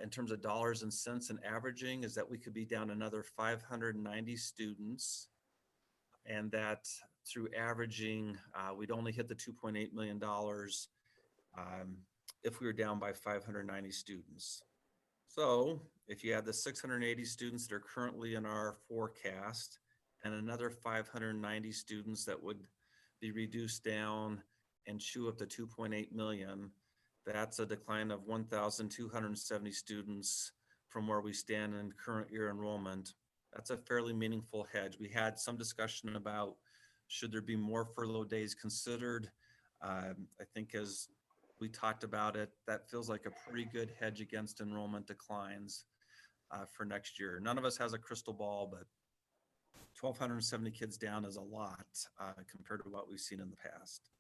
in terms of dollars and cents in averaging, is that we could be down another 590 students, and that through averaging, we'd only hit the $2.8 million if we were down by 590 students. So if you add the 680 students that are currently in our forecast, and another 590 students that would be reduced down and chew up the 2.8 million. That's a decline of 1,270 students from where we stand in current year enrollment. That's a fairly meaningful hedge. We had some discussion about should there be more furlough days considered. I think as we talked about it, that feels like a pretty good hedge against enrollment declines for next year. None of us has a crystal ball, but 1,270 kids down is a lot compared to what we've seen in the past.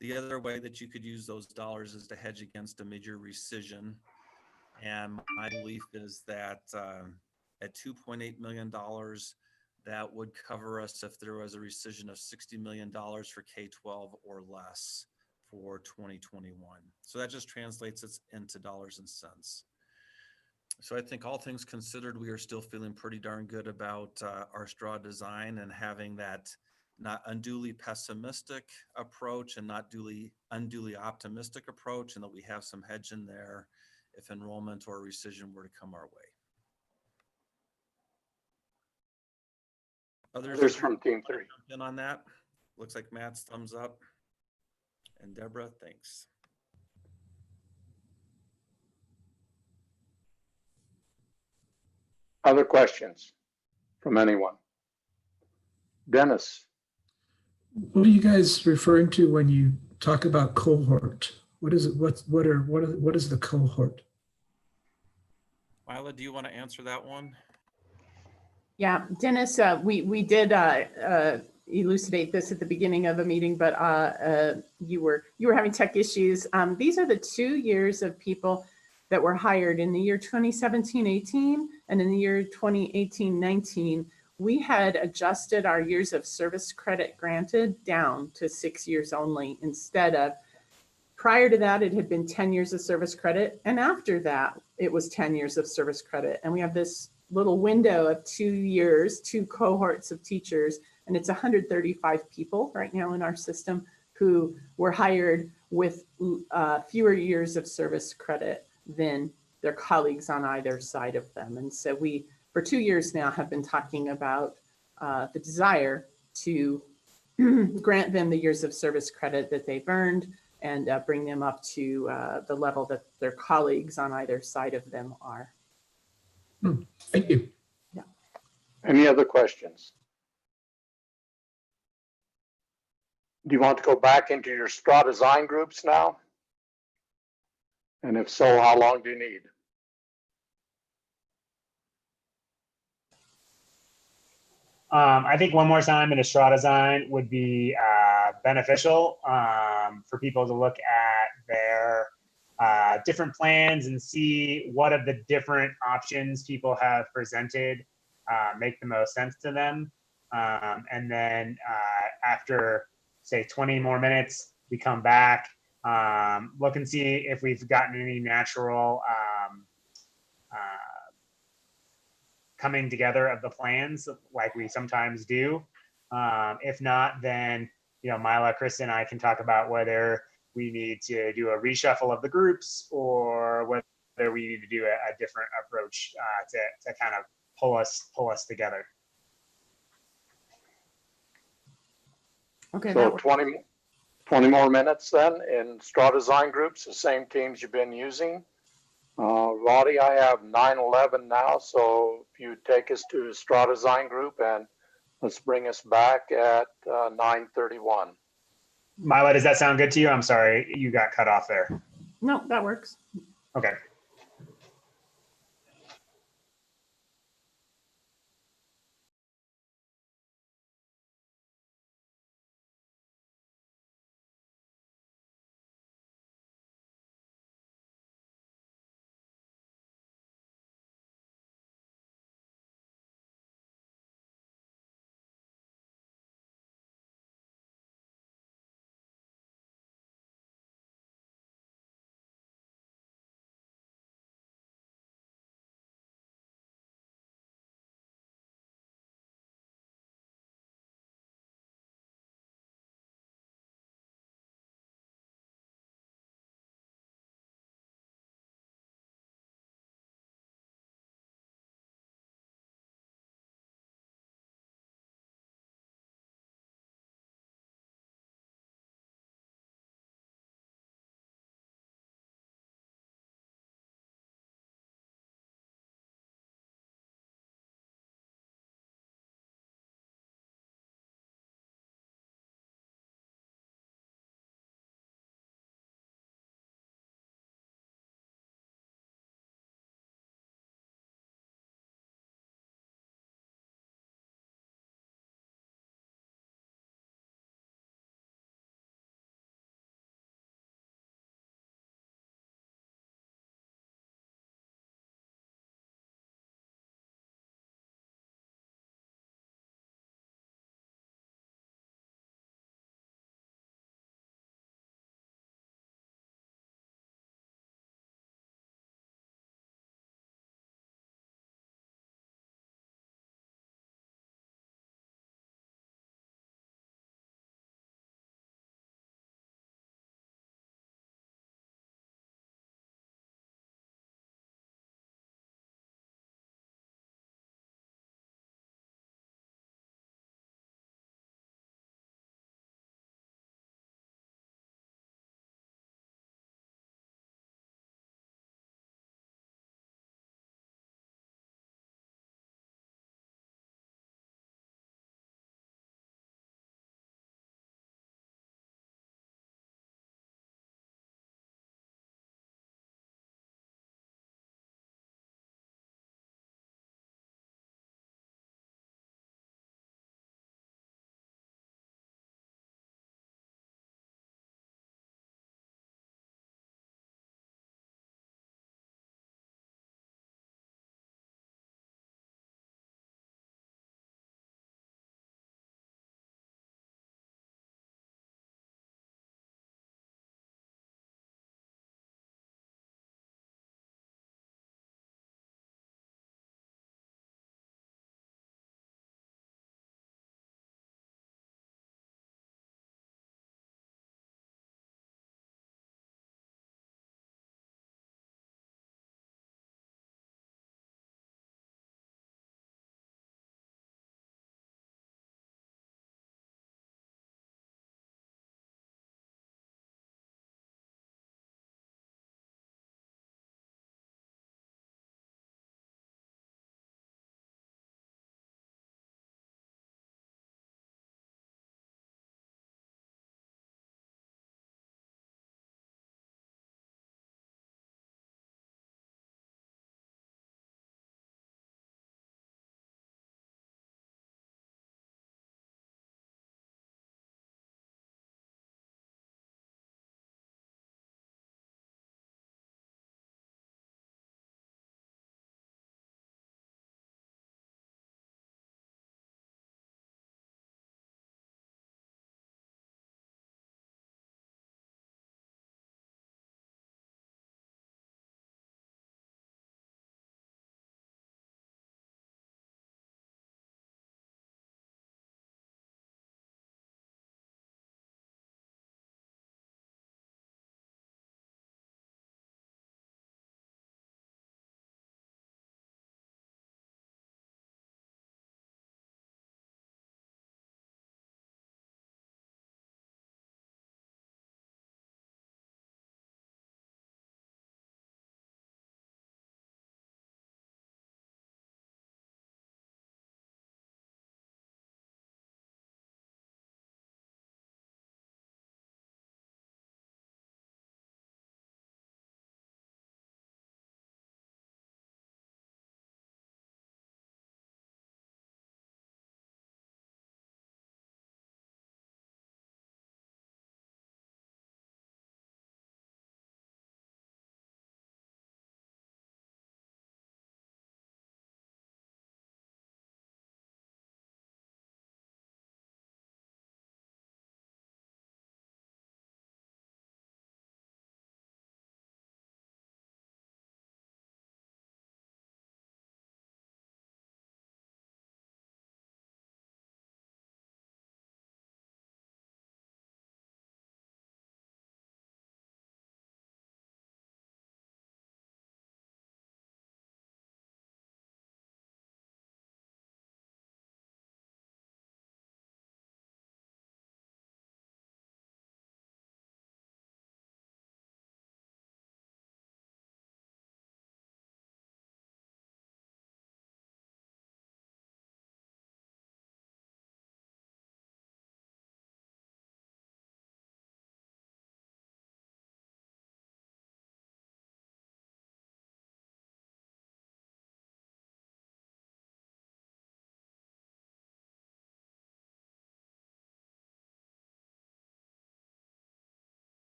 The other way that you could use those dollars is to hedge against a major rescission. And my belief is that at $2.8 million, that would cover us if there was a rescission of $60 million for K-12 or less for 2021. So that just translates it into dollars and cents. So I think all things considered, we are still feeling pretty darn good about our straw design and having that not unduly pessimistic approach and not unduly optimistic approach, and that we have some hedge in there if enrollment or rescission were to come our way. Others from Team 3. In on that, looks like Matt's thumbs up, and Deborah, thanks. Other questions from anyone? Dennis. What are you guys referring to when you talk about cohort? What is it? What is the cohort? Mila, do you want to answer that one? Yeah, Dennis, we did elucidate this at the beginning of the meeting, but you were having tech issues. These are the 2 years of people that were hired in the year 2017-18 and in the year 2018-19. We had adjusted our years of service credit granted down to 6 years only instead of, prior to that, it had been 10 years of service credit. And after that, it was 10 years of service credit. And we have this little window of 2 years, 2 cohorts of teachers, and it's 135 people right now in our system who were hired with fewer years of service credit than their colleagues on either side of them. And so we, for 2 years now, have been talking about the desire to grant them the years of service credit that they've earned and bring them up to the level that their colleagues on either side of them are. Thank you. Yeah. Any other questions? Do you want to go back into your straw design groups now? And if so, how long do you need? I think one more time in a straw design would be beneficial for people to look at their different plans and see what of the different options people have presented make the most sense to them. And then after, say, 20 more minutes, we come back, look and see if we've gotten any natural coming together of the plans like we sometimes do. If not, then, you know, Mila, Chris, and I can talk about whether we need to do a reshuffle of the groups or whether we need to do a different approach to kind of pull us together. Okay. So 20 more minutes then in straw design groups, the same teams you've been using. Roddy, I have 9:11 now, so if you take us to a straw design group and let's bring us back at 9:31. Mila, does that sound good to you? I'm sorry, you got cut off there. No, that works. Okay.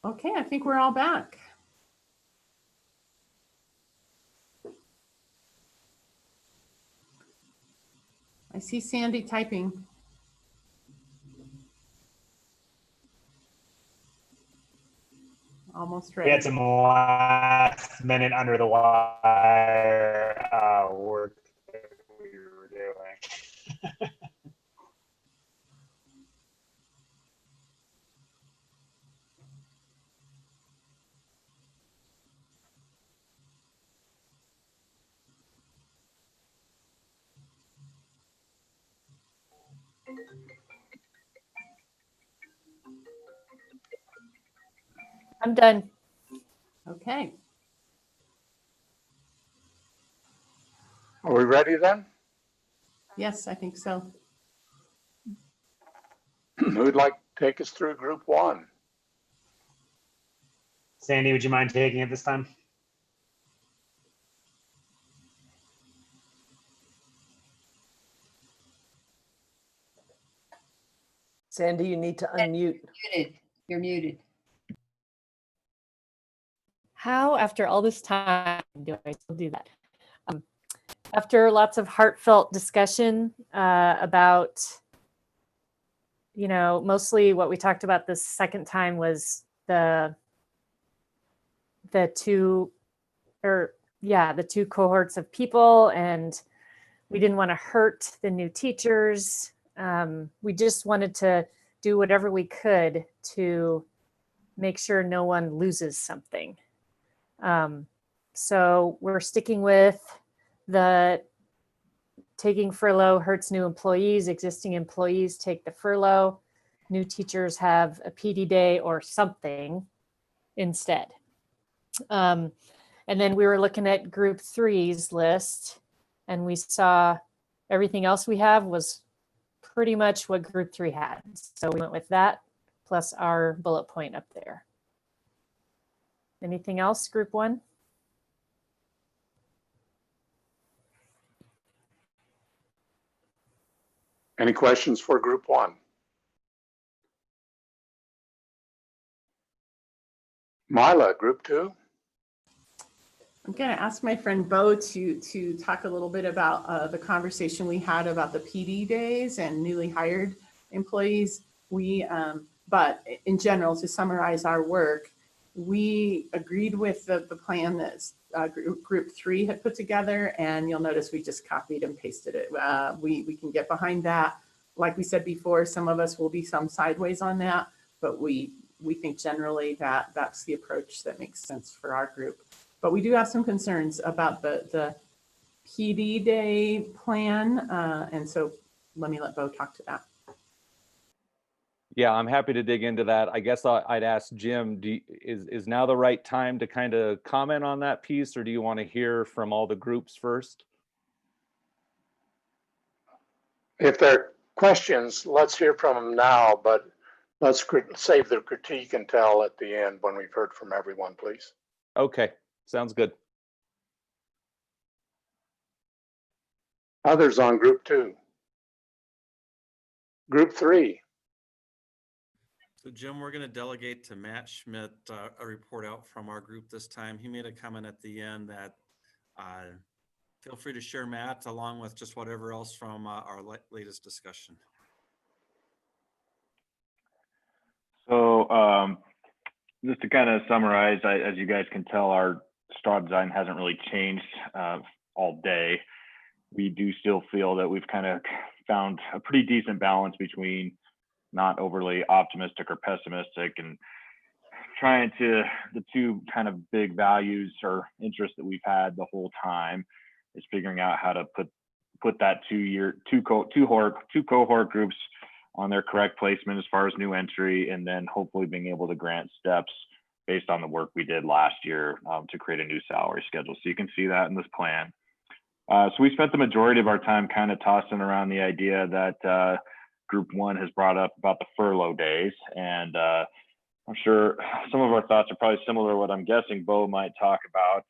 Okay, I think we're all back. I see Sandy typing. Almost We ready. had some last minute under the wire work that we were doing. I'm done. Okay. Are we ready then? Yes, I think so. Who'd like to take us through group one? Sandy, would you mind taking it this time? Sandy, you need to unmute. Muted. You're muted. How, after all this time, do I still do that? After lots of heartfelt discussion about, mostly what we talked about this second time was the two cohorts of people, and we didn't want to hurt the new teachers. We just wanted to do whatever we could to make sure no one loses something. So we're sticking with the taking furlough hurts new employees, existing employees take the furlough, new teachers have a PD day or something instead. And then we were looking at group three's list, and we saw everything else we have was pretty much what group three had. So we went with that plus our bullet point up there. Anything else, group one? Any questions for group one? Mila, group two? I'm going to ask my friend Bo to talk a little bit about the conversation we had about the PD days and newly hired employees. But in general, to summarize our work, we agreed with the plan that group three had put together, and you'll notice we just copied and pasted it. We can get behind that. Like we said before, some of us will be some sideways on that, but we think generally that that's the approach that makes sense for our group. But we do have some concerns about the PD day plan. And so let me let Bo talk to that. Yeah, I'm happy to dig into that. I guess I'd ask Jim, is now the right time to kind of comment on that piece, or do you want to hear from all the groups first? If there are questions, let's hear from them now, but let's save the critique until at the end when we've heard from everyone, please. Okay, sounds good. Others on group two? Group three? So Jim, we're going to delegate to Matt Schmidt a report out from our group this time. He made a comment at the end that feel free to share Matt along with just whatever else from our latest discussion. So just to kind of summarize, as you guys can tell, our straw design hasn't really changed all day. We do still feel that we've kind of found a pretty decent balance between not overly optimistic or pessimistic, and trying to, the two kind of big values or interests that we've had the whole time is figuring out how to put that two cohort groups on their correct placement as far as new entry, and then hopefully being able to grant steps based on the work we did last year to create a new salary schedule. So you can see that in this plan. So we spent the majority of our time kind of tossing around the idea that group one has brought up about the furlough days. And I'm sure some of our thoughts are probably similar to what I'm guessing Bo might talk about.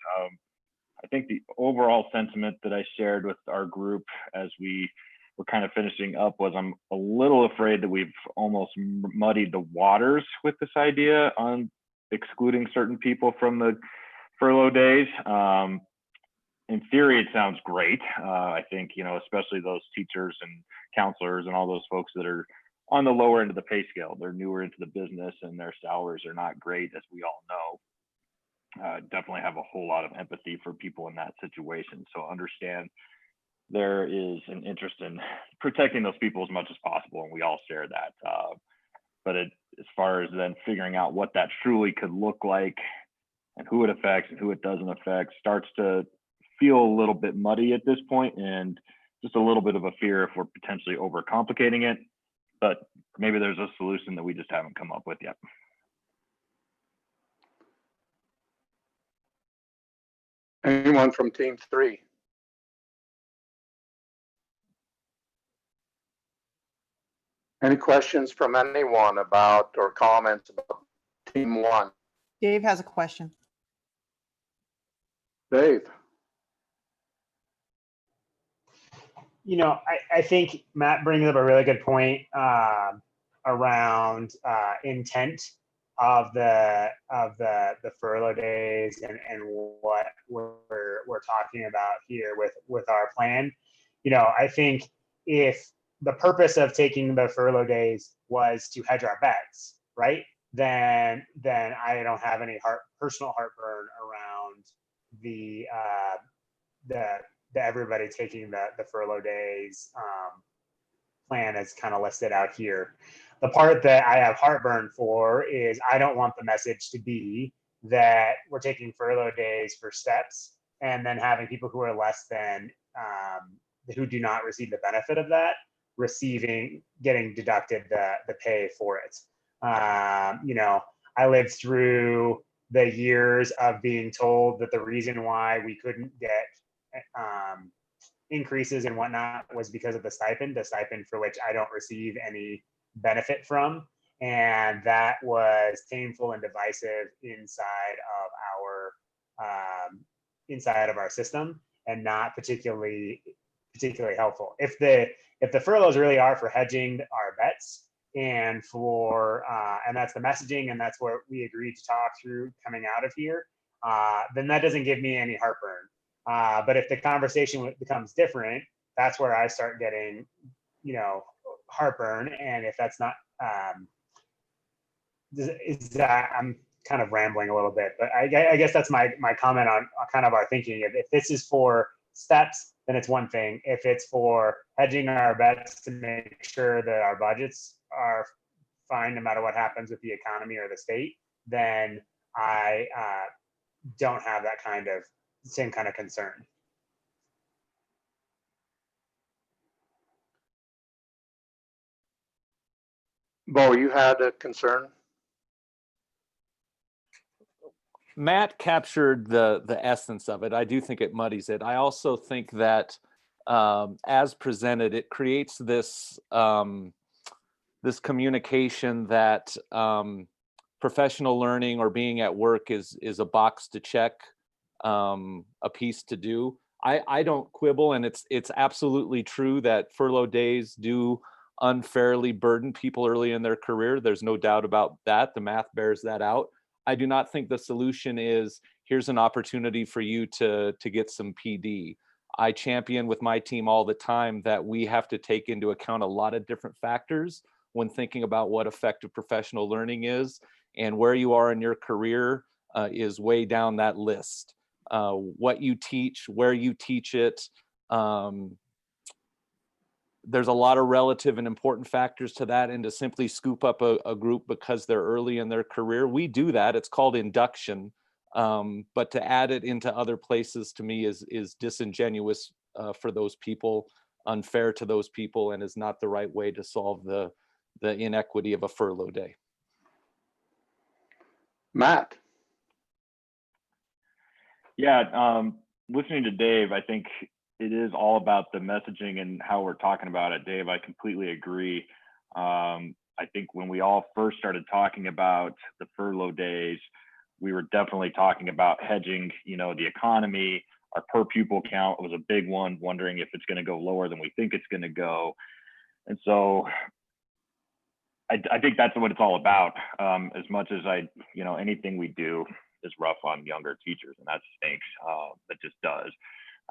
I think the overall sentiment that I shared with our group as we were kind of finishing up was I'm a little afraid that we've almost muddied the waters with this idea on excluding certain people from the furlough days. In theory, it sounds great. I think, especially those teachers and counselors and all those folks that are on the lower end of the pay scale. They're newer into the business and their salaries are not great, as we all know. Definitely have a whole lot of empathy for people in that situation. So understand there is an interest in protecting those people as much as possible, and we all share that. But as far as then figuring out what that truly could look like and who it affects and who it doesn't affect starts to feel a little bit muddy at this point, and just a little bit of a fear if we're potentially overcomplicating it. But maybe there's a solution that we just haven't come up with yet. Anyone from team 3? Any questions from anyone about or comments about team 1? Dave has a question. Dave. I think Matt brings up a really good point around intent of the furlough days and what we're talking about here with our plan. I think if the purpose of taking the furlough days was to hedge our bets, right? Then I don't have any personal heartburn around the everybody taking the furlough days plan as kind of listed out here. The part that I have heartburn for is I don't want the message to be that we're taking furlough days for steps and then having people who are less than who do not receive the benefit of that getting deducted the pay for it. I lived through the years of being told that the reason why we couldn't get increases and whatnot was because of the stipend for which I don't receive any benefit from. And that was painful and divisive inside of our system and not particularly helpful. If the furloughs really are for hedging our bets and and that's the messaging and that's what we agreed to talk through coming out of here, then that doesn't give me any heartburn. But if the conversation becomes different, that's where I start getting, heartburn. And if that's not, I'm kind of rambling a little bit, but I guess that's my comment on kind of our thinking. If this is for steps, then it's one thing. If it's for hedging our bets to make sure that our budgets are fine no matter what happens with the economy or the state, then I don't have that same kind of concern. Bo, you had a concern? Matt captured the essence of it. I do think it muddies it. I also think that as presented, it creates this this communication that professional learning or being at work is a box to check, a piece to do. I don't quibble, and it's absolutely true that furlough days do unfairly burden people early in their career. There's no doubt about that. The math bears that out. I do not think the solution is here's an opportunity for you to get some PD. I champion with my team all the time that we have to take into account a lot of different factors when thinking about what effective professional learning is, and where you are in your career is way down that list. What you teach, where you teach it, there's a lot of relative and important factors to that, and to simply scoop up a group because they're early in their career, we do that. It's called induction, but to add it into other places to me is disingenuous for those people, unfair to those people, and is not the right way to solve the inequity of a furlough day. Matt. Yeah, listening to Dave, I think it is all about the messaging and how we're talking about it. Dave, I completely agree. I think when we all first started talking about the furlough days, we were definitely talking about hedging, the economy. Our per pupil count was a big one, wondering if it's going to go lower than we think it's going to go. And so I think that's what it's all about. As much as anything we do is rough on younger teachers, and that stinks. That just does.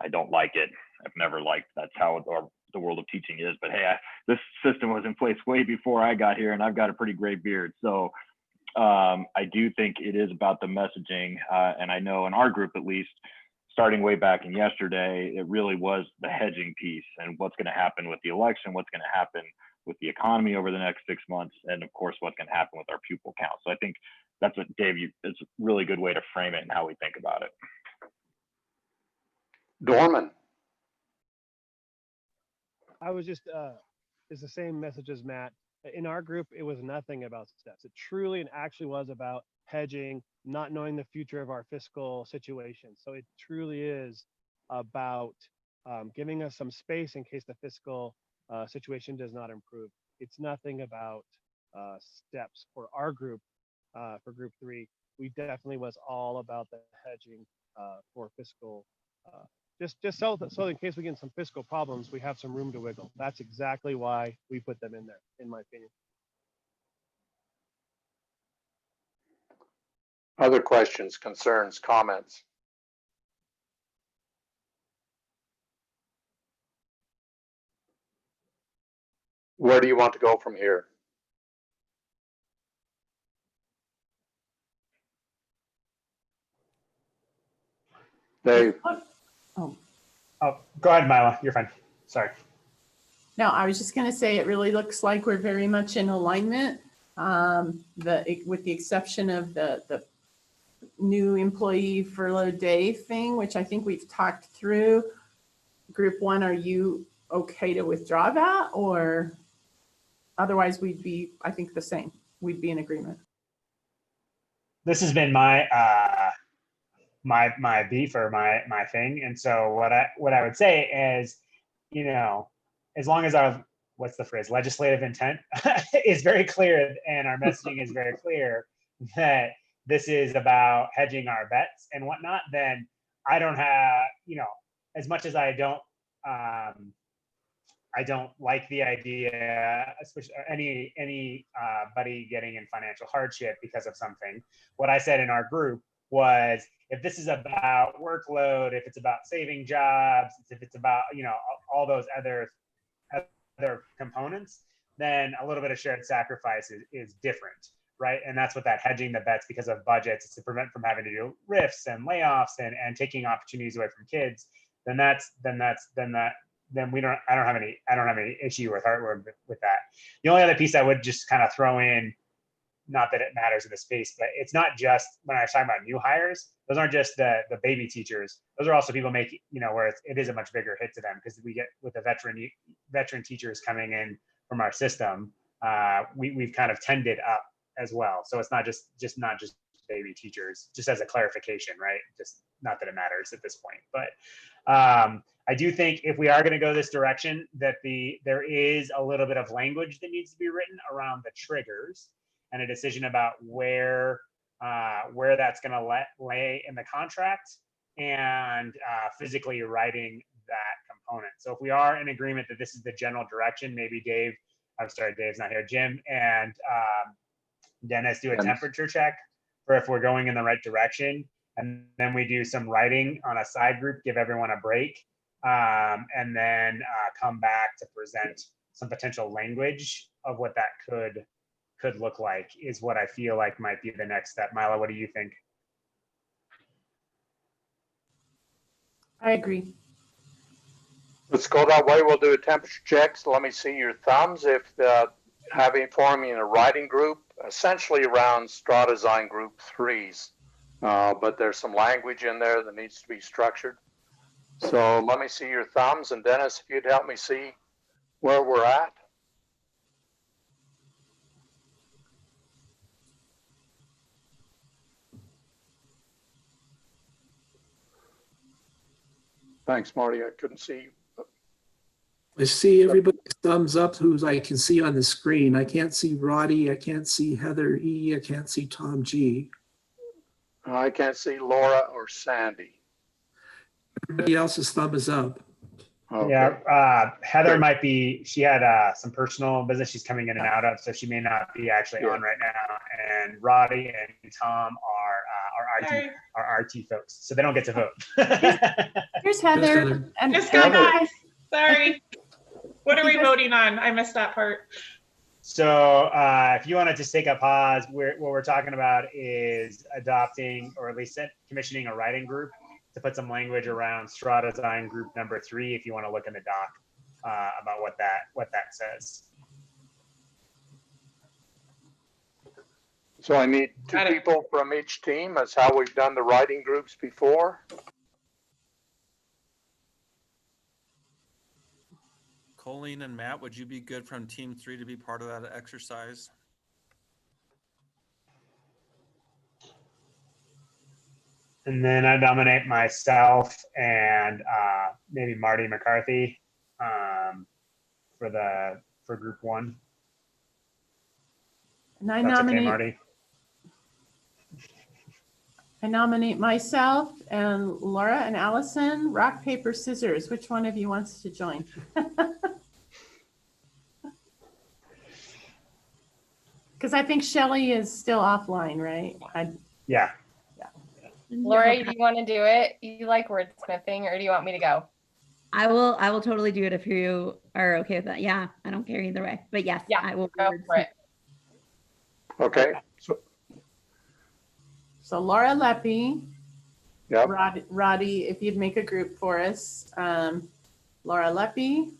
I don't like it. I've never liked. That's how the world of teaching is. But hey, this system was in place way before I got here, and I've got a pretty gray beard. So I do think it is about the messaging, and I know in our group at least, starting way back in yesterday, it really was the hedging piece and what's going to happen with the election, what's going to happen with the economy over the next 6 months, and of course, what's going to happen with our pupil count. So I think that's what, Dave, it's a really good way to frame it and how we think about it. Dorman. I was just, it's the same message as Matt. In our group, it was nothing about steps. It truly and actually was about hedging, not knowing the future of our fiscal situation. So it truly is about giving us some space in case the fiscal situation does not improve. It's nothing about steps for our group, for group 3. We definitely was all about the hedging for fiscal, just so in case we get some fiscal problems, we have some room to wiggle. That's exactly why we put them in there, in my opinion. Other questions, concerns, comments? Where do you want to go from here? Dave. Oh, go ahead, Mila. You're fine. Sorry. No, I was just going to say it really looks like we're very much in alignment. With the exception of the new employee furlough day thing, which I think we've talked through. Group 1, are you okay to withdraw that, or otherwise we'd be, I think, the same. We'd be in agreement. This has been my my beef or my thing, and so what I would say is, as long as our what's the phrase, legislative intent is very clear and our messaging is very clear that this is about hedging our bets and whatnot, then I don't have, as much as I don't like the idea, especially anybody getting in financial hardship because of something. What I said in our group was, if this is about workload, if it's about saving jobs, if it's about, all those other components, then a little bit of shared sacrifice is different, right? And that's what that hedging the bets because of budgets, it's to prevent from having to do RIFs and layoffs and taking opportunities away from kids. Then I don't have any issue with that. The only other piece I would just kind of throw in, not that it matters in the space, but it's not just when I was talking about new hires, those aren't just the baby teachers. Those are also people making, where it is a much bigger hit to them because we get with the veteran teachers coming in from our system, we've kind of tended up as well. So it's not just baby teachers, just as a clarification, right? Just not that it matters at this point, but I do think if we are going to go this direction, that there is a little bit of language that needs to be written around the triggers and a decision about where that's going to lay in the contract and physically writing that component. So if we are in agreement that this is the general direction, maybe Dave's not here, Jim and Dennis do a temperature check for if we're going in the right direction. And then we do some writing on a side group, give everyone a break, and then come back to present some potential language of what that could look like, is what I feel like might be the next step. Mila, what do you think? I agree. Let's go that way. We'll do a temperature check. So let me see your thumbs. If forming a writing group, essentially around straw design group 3s, but there's some language in there that needs to be structured. So let me see your thumbs, and Dennis, if you'd help me see where we're at. Thanks, Marty. I couldn't see you. I see everybody's thumbs up who I can see on the screen. I can't see Roddy. I can't see Heather E. I can't see Tom G. I can't see Laura or Sandy. Everybody else's thumb is up. Okay. Yeah, Heather might be, she had some personal business she's coming in and out of, so she may not be actually on right now. And Roddy and Tom are our RT folks, so they don't get to vote. Here's Heather. And Just got Heather. back. Sorry. What are we voting on? I missed that part. So if you want to just take a pause, what we're talking about is adopting, or at least commissioning a writing group to put some language around straw design group number 3, if you want to look in the doc about what that says. So I need 2 people from each team. That's how we've done the writing groups before. Colleen and Matt, would you be good from team 3 to be part of that exercise? And then I nominate myself and maybe Marty McCarthy for group 1. And I That's nominate, okay, Marty. I nominate myself and Laura and Allison. Rock, paper, scissors. Which one of you wants to join? Because I think Shelley is still offline, right? Yeah. Laura, do you want to do it? You like wordsmithing, or do you want me to go? I will totally do it if you are okay with that. Yeah, I don't care either way. But yes, Yeah, I will go for it. Okay. So Laura Leppi. Yep. Roddy, if you'd make a group for us. Laura Leppi,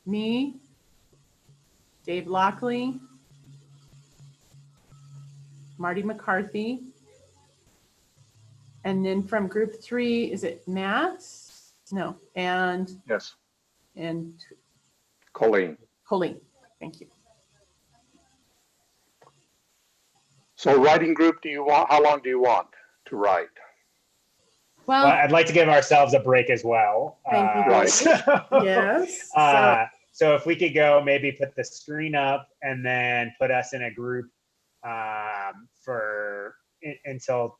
me, Dave Lockley, Marty McCarthy. And then from group 3, is it Matt? No, and yes, and Colleen. Colleen. Thank you. So writing group, how long do you want to write? Well, I'd like to give ourselves a break as well. Thank you. Right. Yes. So if we could go, maybe put the screen up and then put us in a group until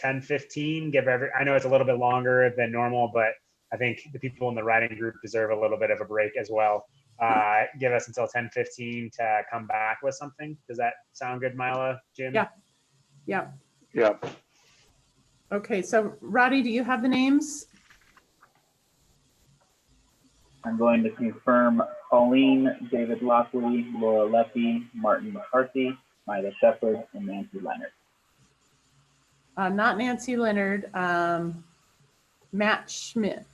10:15. I know it's a little bit longer than normal, but I think the people in the writing group deserve a little bit of a break as well. Give us until 10:15 to come back with something. Does that sound good, Mila, Jim? Yeah. Yeah. Yeah. Okay, so Roddy, do you have the names? I'm going to confirm Colleen, David Lockley, Laura Leppi, Martin McCarthy, Mila Shepard, and Nancy Leonard. Not Nancy Leonard, Matt Schmidt.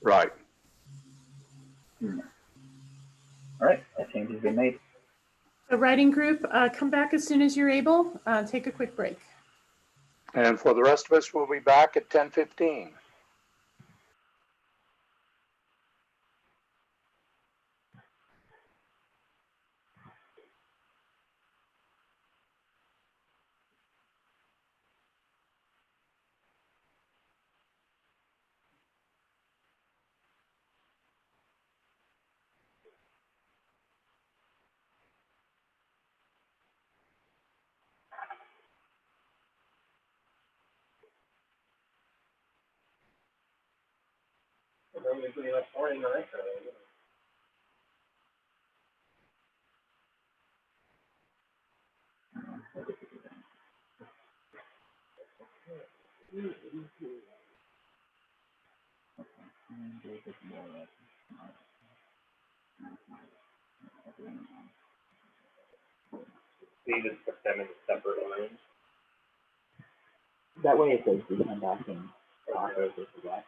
Right. All right, that change has been made. The writing group, come back as soon as you're able. Take a quick break. And for the rest of us, we'll be back at 10:15. So you just put them in separate rooms? That way, if they do come back and talk over that.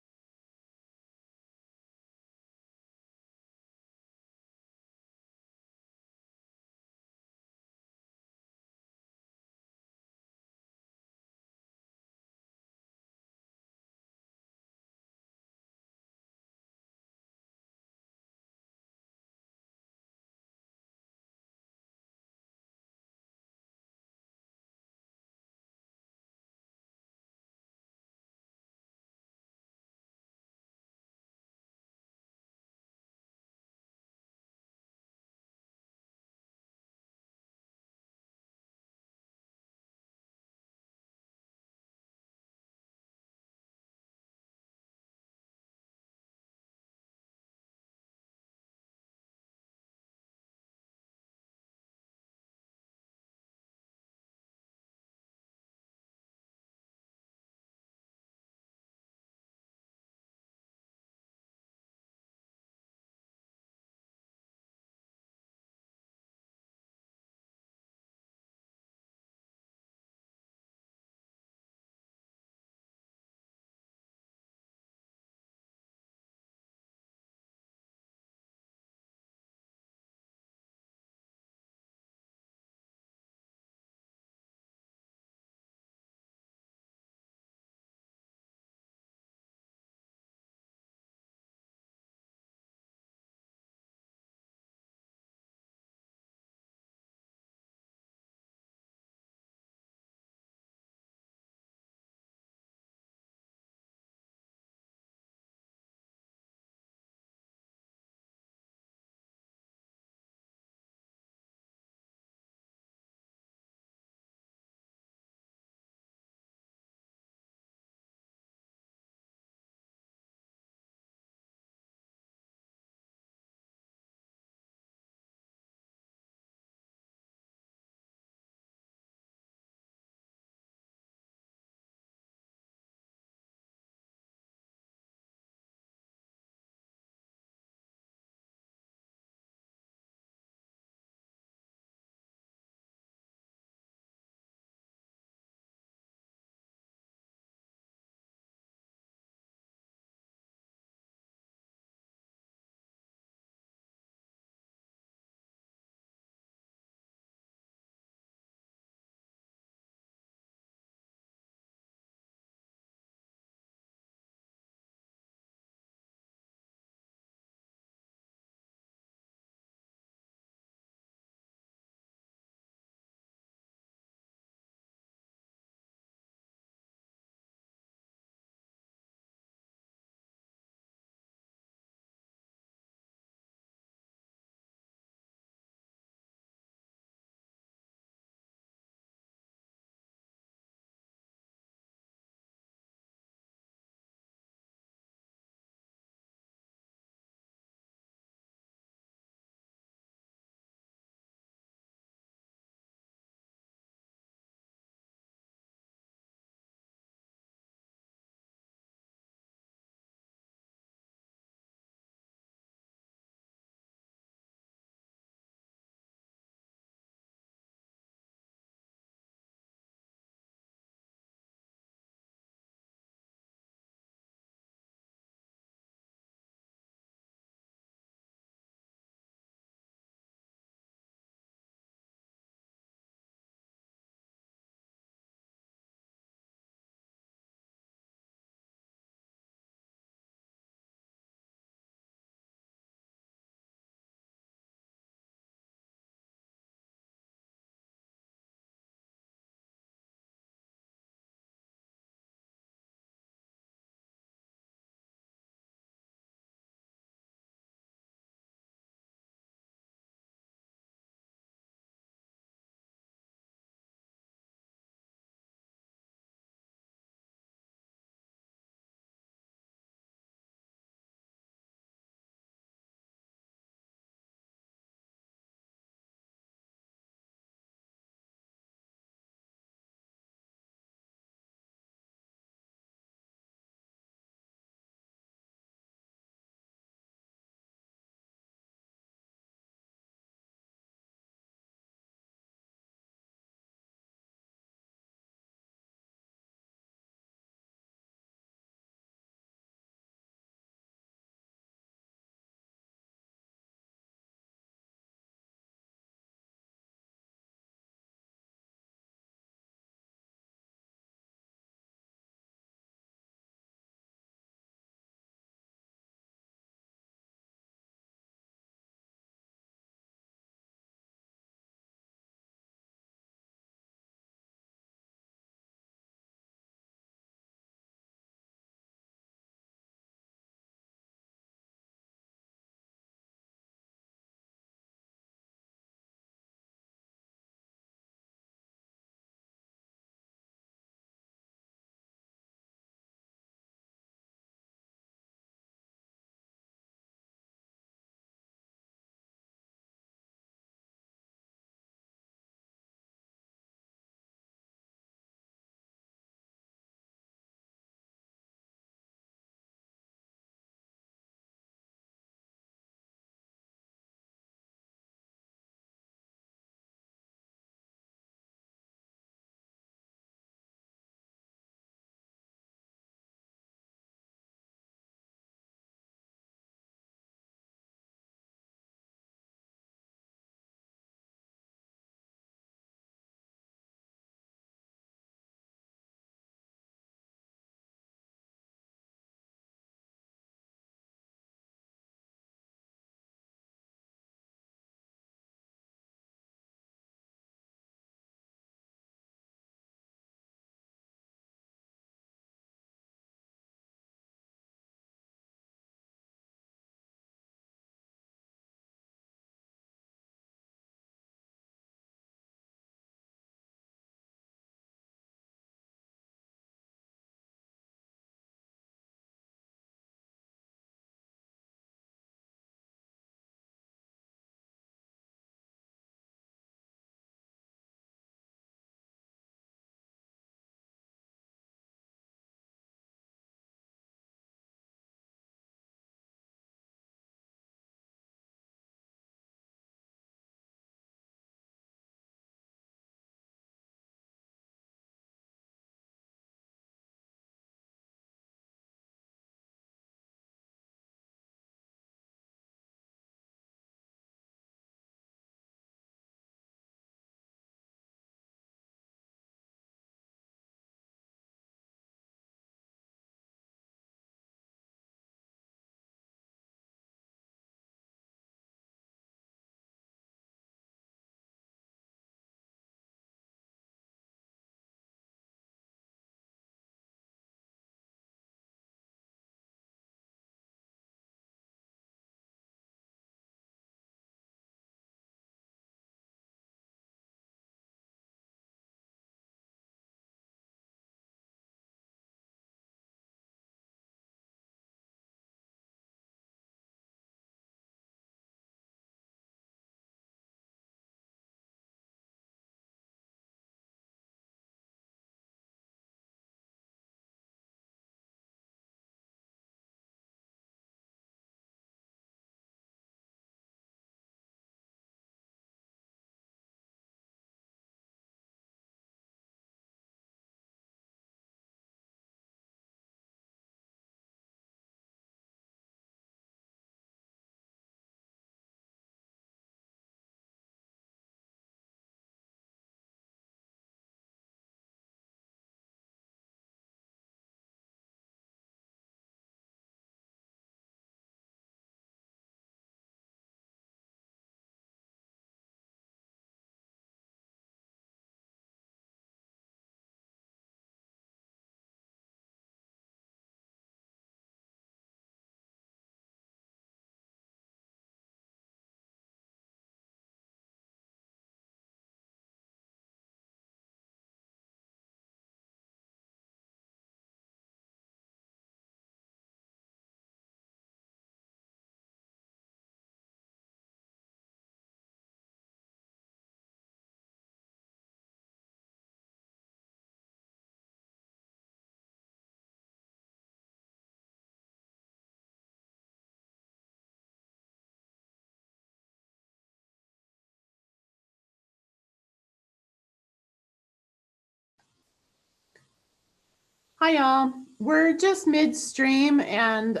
Hi, all. We're just midstream, and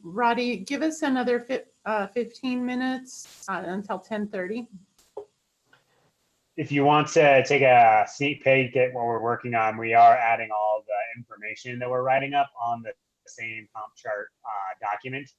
Roddy, give us another 15 minutes until 10:30. If you want to take a sneak peek at what we're working on, we are adding all the information that we're writing up on the same comp chart document.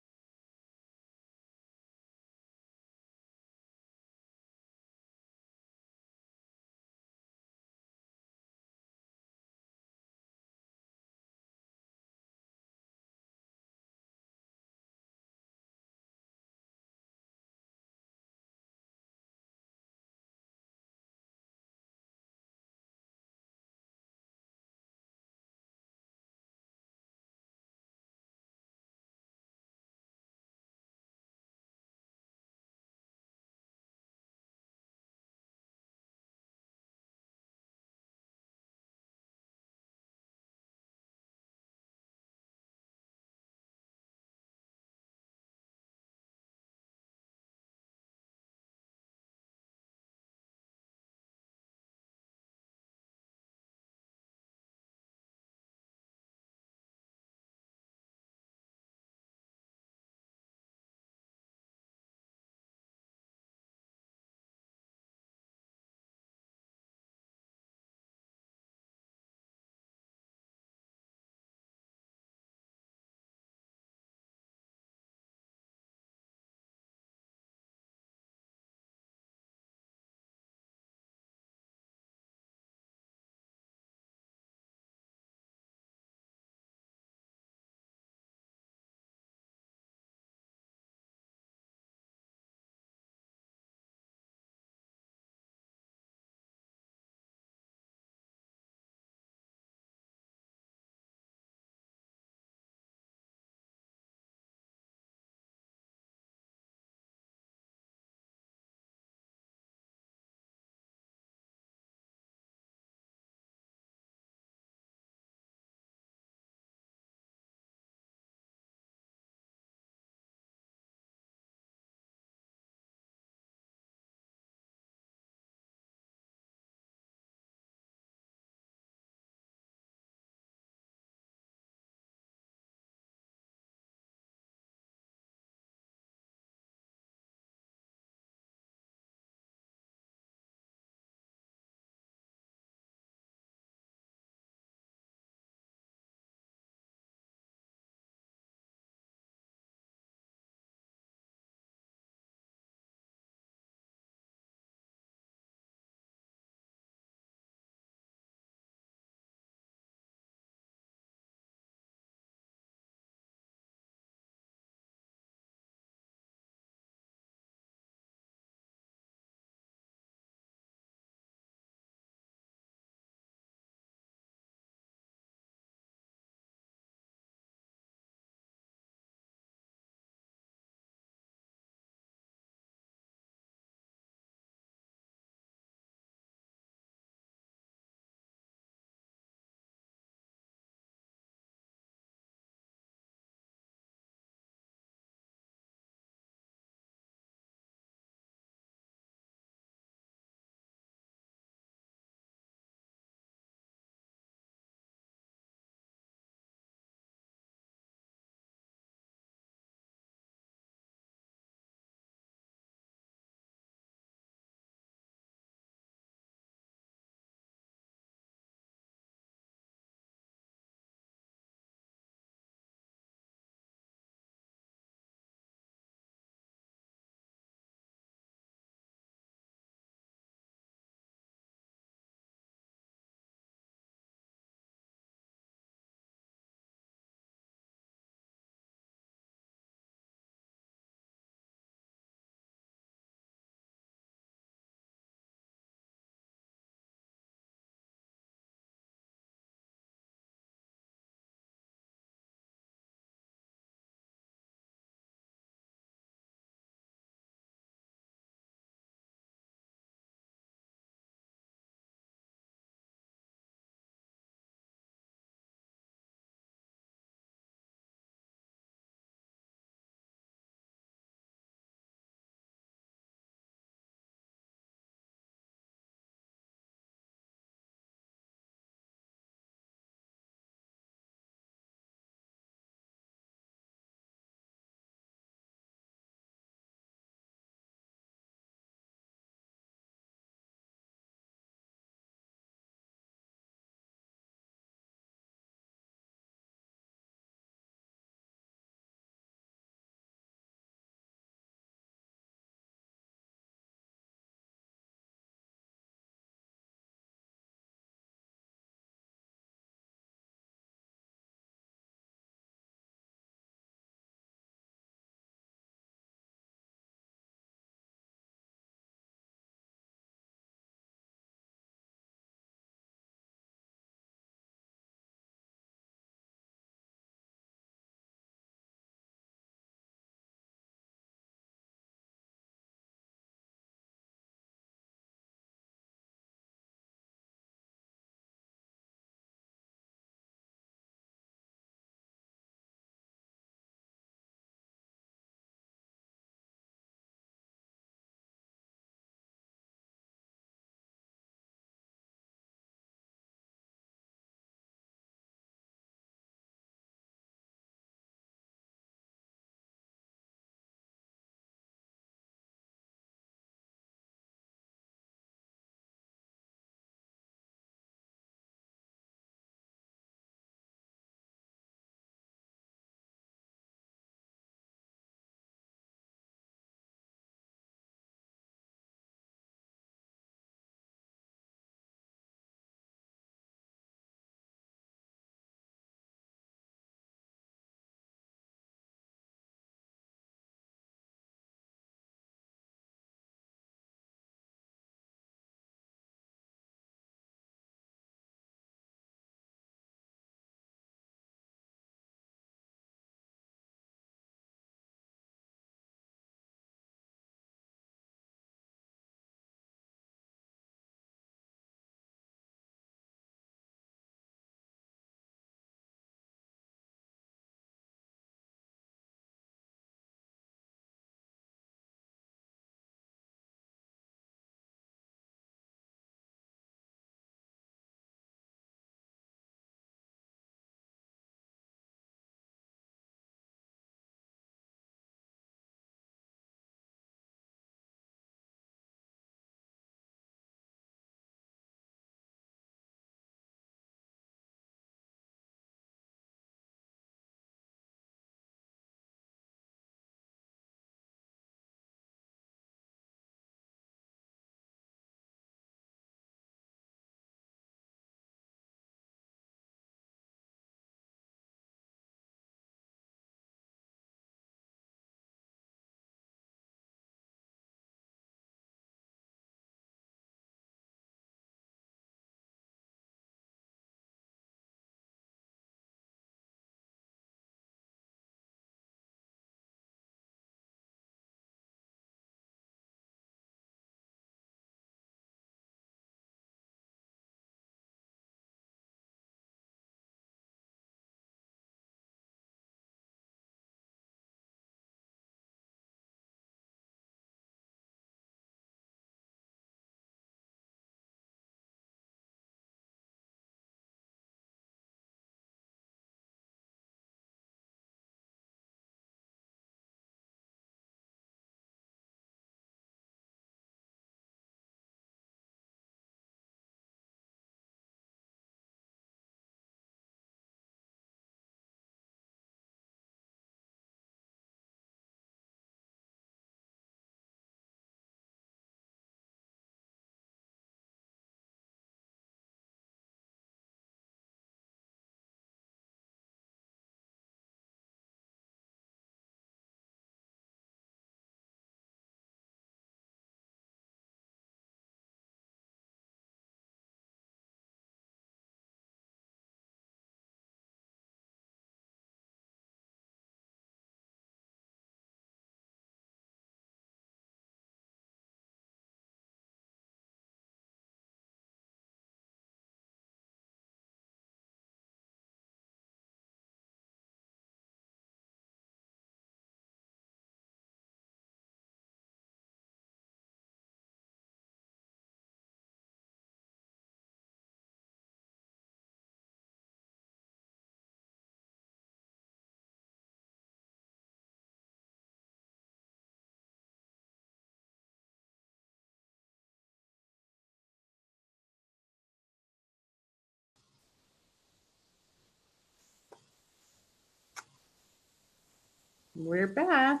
We're back.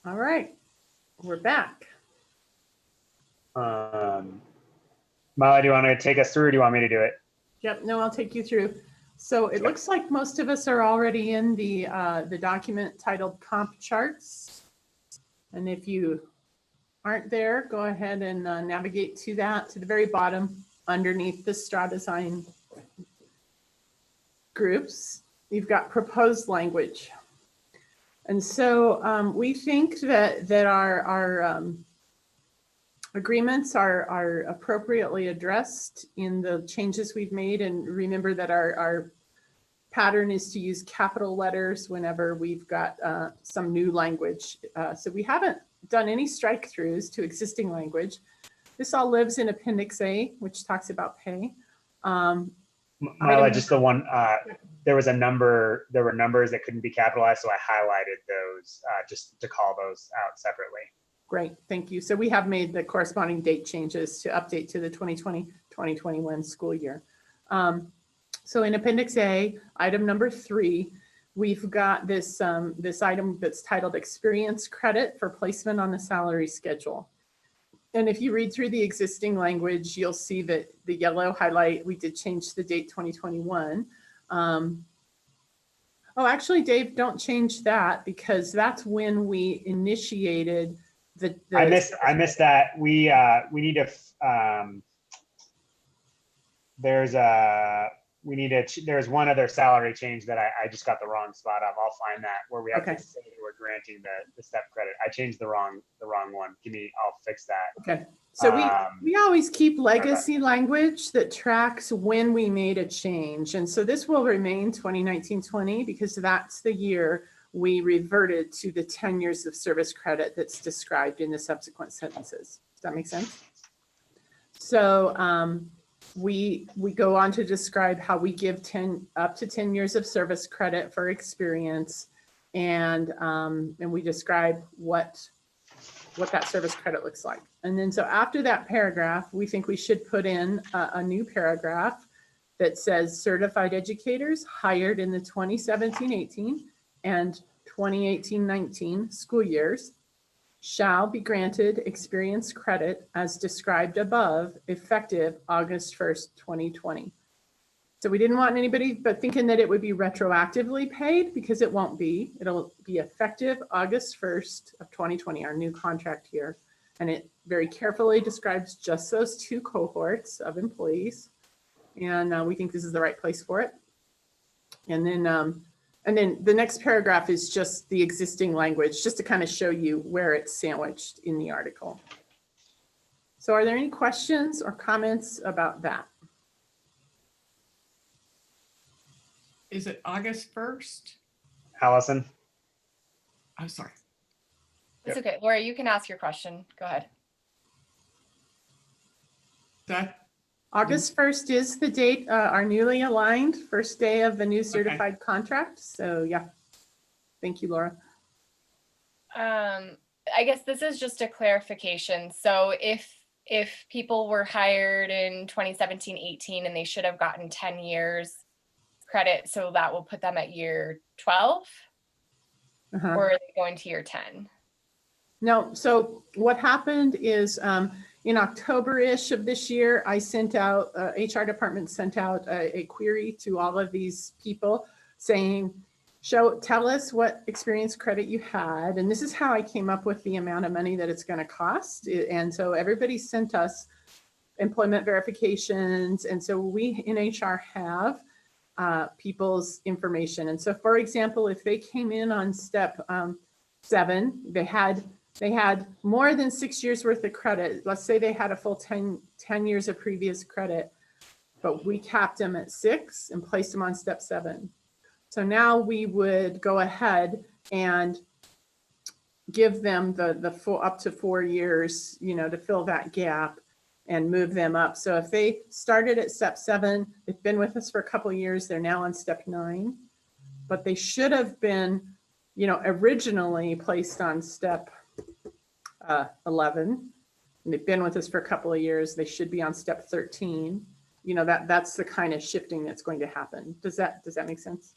All right, we're back. Molly, do you want to take us through or do you want me to do it? Yep, no, I'll take you through. So it looks like most of us are already in the document titled Comp Charts. And if you aren't there, go ahead and navigate to that, to the very bottom underneath the straw design groups. You've got proposed language. And so we think that our agreements are appropriately addressed in the changes we've made. And remember that our pattern is to use capital letters whenever we've got some new language. So we haven't done any strike throughs to existing language. This all lives in Appendix A, which talks about pay. Marla, just the one, there was a number, there were numbers that couldn't be capitalized, so I highlighted those just to call those out separately. Great, thank you. So we have made the corresponding date changes to update to the 2020-2021 school year. So in Appendix A, item number 3, we've got this, this item that's titled Experience Credit for Placement on the Salary Schedule. And if you read through the existing language, you'll see that the yellow highlight, we did change the date 2021. Oh, actually, Dave, don't change that because that's when we initiated the I missed that. We need to, there's one other salary change that I just got the wrong spot of. I'll find that where we have to say that we're granting the step credit. I changed the wrong one. I'll fix that. Okay. So we always keep legacy language that tracks when we made a change. And so this will remain 2019-20 because that's the year we reverted to the 10 years of service credit that's described in the subsequent sentences. Does that make sense? So we go on to describe how we give up to 10 years of service credit for experience, and we describe what that service credit looks like. And then so after that paragraph, we think we should put in a new paragraph that says certified educators hired in the 2017-18 and 2018-19 school years shall be granted experience credit as described above, effective August 1st, 2020. So we didn't want anybody but thinking that it would be retroactively paid because it won't be. It'll be effective August 1st of 2020, our new contract year. And it very carefully describes just those 2 cohorts of employees. And we think this is the right place for it. And then the next paragraph is just the existing language, just to kind of show you where it's sandwiched in the article. So are there any questions or comments about that? Is it August 1st? Allison? I'm sorry. It's okay. Laura, you can ask your question. Go ahead. August 1st is the date, our newly aligned first day of the new certified contract. So yeah, thank you, Laura. I guess this is just a clarification. So if people were hired in 2017-18 and they should have gotten 10 years credit, so that will put them at year 12, or are they going to year 10? No, so what happened is in October-ish of this year, I sent out, HR department sent out a query to all of these people saying, tell us what experience credit you had. And this is how I came up with the amount of money that it's going to cost. And so everybody sent us employment verifications. And so we in HR have people's information. And so for example, if they came in on step 7, they had more than 6 years worth of credit. Let's say they had a full 10 years of previous credit, but we capped them at 6 and placed them on step 7. So now we would go ahead and give them the full up to 4 years, to fill that gap and move them up. So if they started at step 7, they've been with us for a couple of years, they're now on step 9, but they should have been, originally placed on step 11, and they've been with us for a couple of years, they should be on step 13. That's the kind of shifting that's going to happen. Does that make sense?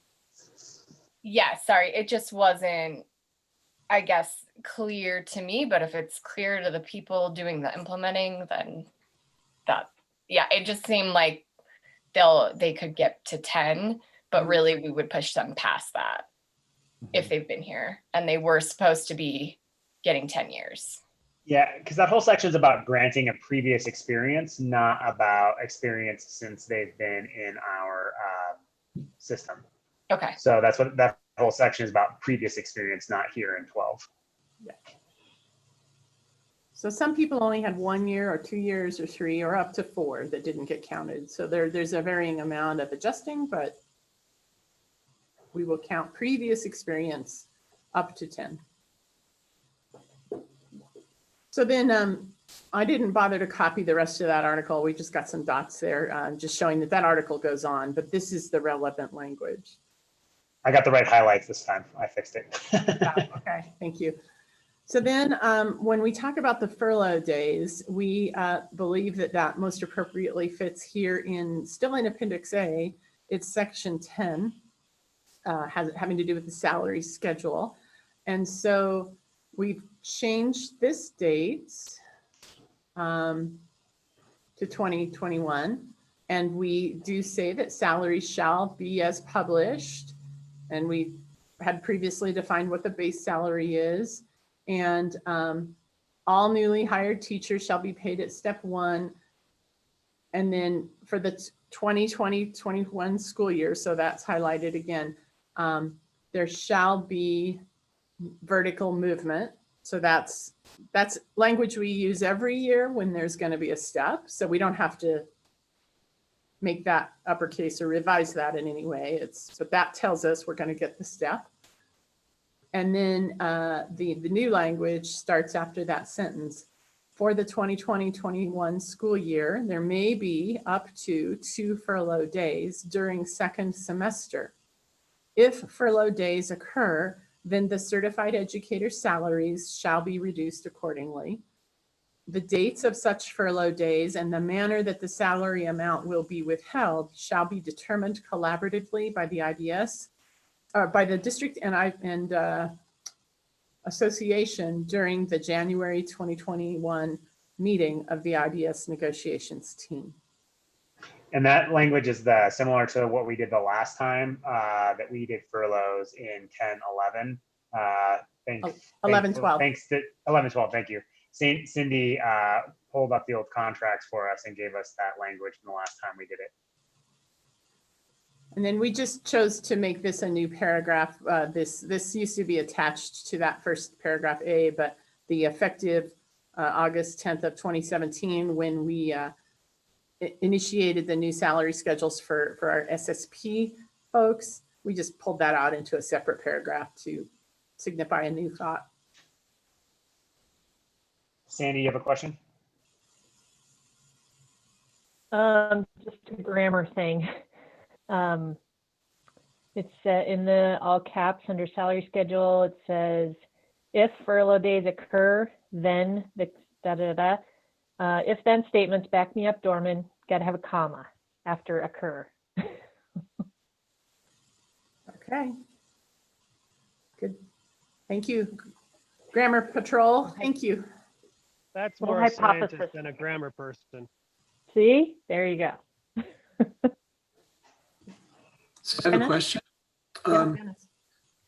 Yeah, sorry, it just wasn't, I guess, clear to me, but if it's clear to the people doing the implementing, then that, yeah, it just seemed like they could get to 10, but really we would push them past that if they've been here and they were supposed to be getting 10 years. Yeah, because that whole section is about granting a previous experience, not about experience since they've been in our system. Okay. So that's what that whole section is about, previous experience, not here in 12. Yeah. So some people only had 1 year or 2 years or 3 or up to 4 that didn't get counted. So there's a varying amount of adjusting, but we will count previous experience up to 10. So then I didn't bother to copy the rest of that article. We just got some dots there, just showing that that article goes on, but this is the relevant language. I got the right highlights this time. I fixed it. Okay, thank you. So then when we talk about the furlough days, we believe that that most appropriately fits here still in Appendix A. It's section 10, having to do with the salary schedule. And so we've changed this date to 2021. And we do say that salaries shall be as published. And we had previously defined what the base salary is. And all newly hired teachers shall be paid at step 1. And then for the 2020-21 school year, so that's highlighted again, there shall be vertical movement. So that's language we use every year when there's going to be a step. So we don't have to make that uppercase or revise that in any way. But that tells us we're going to get the step. And then the new language starts after that sentence. For the 2020-21 school year, there may be up to 2 furlough days during second semester. If furlough days occur, then the certified educator salaries shall be reduced accordingly. The dates of such furlough days and the manner that the salary amount will be withheld shall be determined collaboratively by the IBS, by the district and association during the January 2021 meeting of the IBS negotiations team. And that language is similar to what we did the last time that we did furloughs in 10-11. 11-12. Thanks to 11-12. Thank you. Cindy pulled up the old contracts for us and gave us that language from the last time we did it. And then we just chose to make this a new paragraph. This used to be attached to that first paragraph A, but the effective August 10th of 2017, when we initiated the new salary schedules for our SSP folks, we just pulled that out into a separate paragraph to signify a new thought. Sandy, you have a question? Just a grammar thing. It's in the all caps under salary schedule. It says, if furlough days occur, then the if then statements, back me up, Dorman, got to have a comma after occur. Okay. Good. Thank you. Grammar Patrol, thank you. That's Little more a hypothesis. scientist than a grammar person. See, there you go. So I have a question.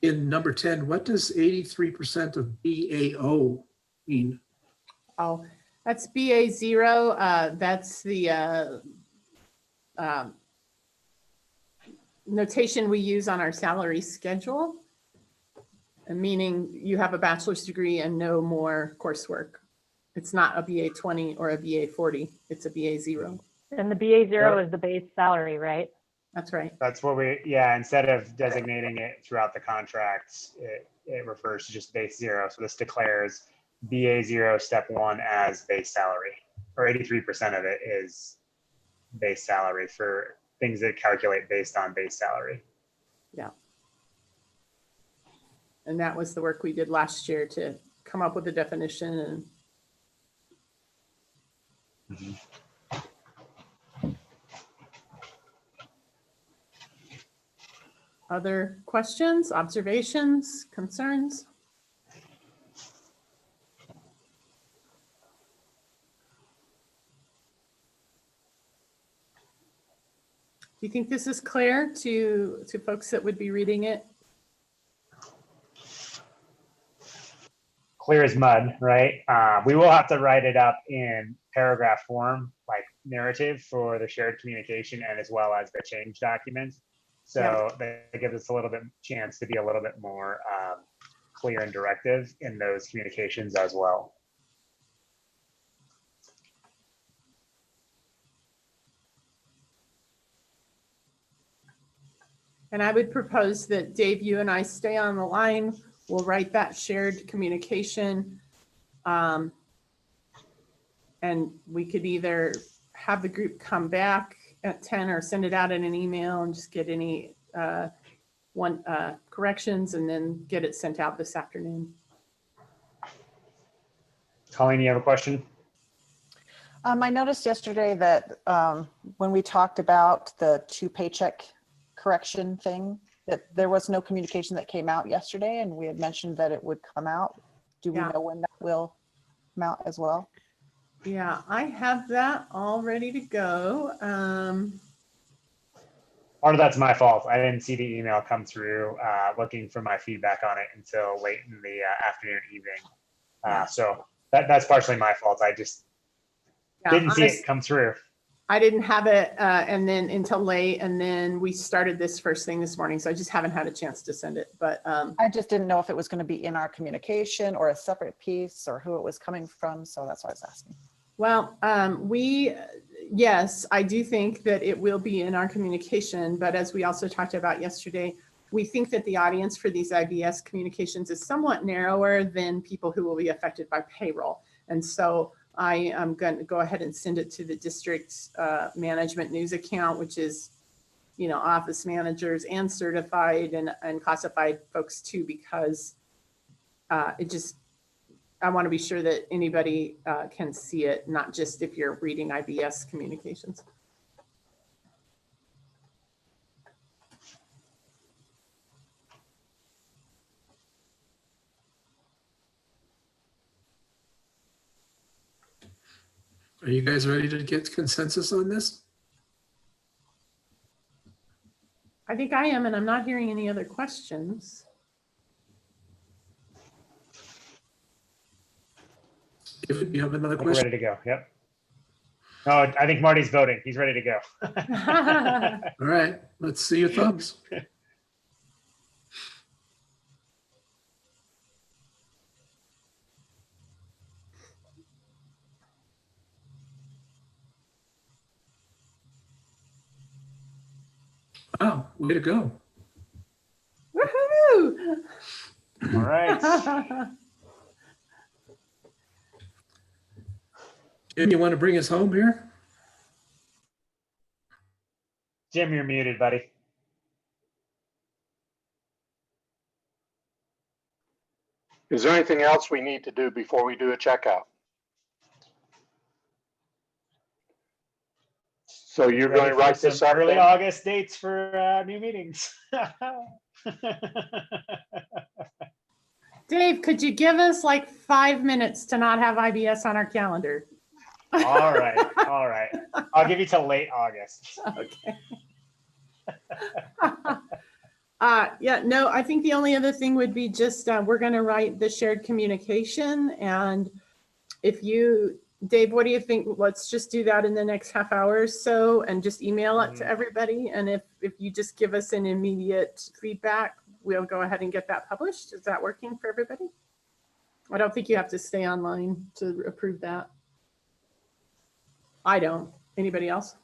In number 10, what does 83% of BAO mean? Oh, that's BA0. That's the notation we use on our salary schedule, meaning you have a bachelor's degree and no more coursework. It's not a BA 20 or a BA 40. It's a BA 0. And the BA 0 is the base salary, right? That's right. That's what instead of designating it throughout the contracts, it refers to just base 0. So this declares BA 0 step 1 as base salary, or 83% of it is base salary for things that calculate based on base salary. Yeah. And that was the work we did last year to come up with a definition and Other questions, observations, concerns? Do you think this is clear to folks that would be reading it? Clear as mud, right? We will have to write it up in paragraph form, like narrative for the shared communication and as well as the change document. So that gives us a little bit chance to be a little bit more clear and directive in those communications as well. And I would propose that Dave, you and I stay on the line. We'll write that shared communication. And we could either have the group come back at 10 or send it out in an email and just get any corrections and then get it sent out this afternoon. Colleen, you have a question? I noticed yesterday that when we talked about the 2 paycheck correction thing, that there was no communication that came out yesterday, and we had mentioned that it would come out. Do we know when that will come out as well? Yeah, I have that all ready to go. Part of that's my fault. I didn't see the email come through looking for my feedback on it until late in the afternoon, evening. So that's partially my fault. I just didn't see it come through. I didn't have it and then until late, and then we started this first thing this morning, so I just haven't had a chance to send it. But I just didn't know if it was going to be in our communication or a separate piece or who it was coming from, so that's why I was asking. Well, yes, I do think that it will be in our communication, but as we also talked about yesterday, we think that the audience for these IBS communications is somewhat narrower than people who will be affected by payroll. And so I am going to go ahead and send it to the district management news account, which is, office managers and certified and classified folks too, because I want to be sure that anybody can see it, not just if you're reading IBS communications. Are you guys ready to get consensus on this? I think I am, and I'm not hearing any other questions. If you have another We're question. ready to go. Yep. No, I think Marty's voting. He's ready to go. All right, let's see your thumbs. Wow, way to go. Woohoo! All right. Jim, you want to bring us home here? Jim, you're muted, buddy. Is there anything else we need to do before we do a checkout? So you're going to write this up early then? August dates for new meetings. Dave, could you give us like 5 minutes to not have IBS on our calendar? All right. All right. I'll give you till late August. Okay. Yeah, no, I think the only other thing would be just we're going to write the shared communication. And if you, Dave, what do you think? Let's just do that in the next half hour or so and just email it to everybody. And if you just give us an immediate feedback, we'll go ahead and get that published. Is that working for everybody? I don't think you have to stay online to approve that. I don't. Anybody else?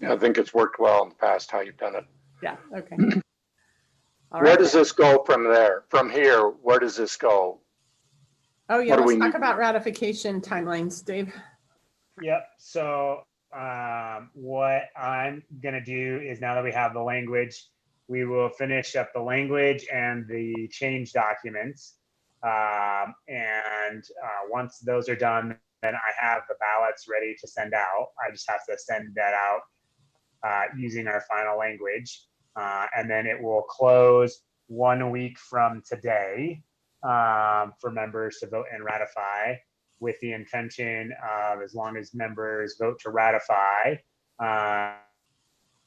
Yeah, I think it's worked well in the past, how you've done it. Yeah, okay. Where does this go from there? From here, where does this go? Oh yeah, What do let's we talk need? about ratification timelines, Dave. Yep. So what I'm going to do is, now that we have the language, we will finish up the language and the change documents. Once those are done, then I have the ballots ready to send out. I just have to send that out using our final language. And then it will close 1 week from today for members to vote and ratify, with the intention of, as long as members vote to ratify,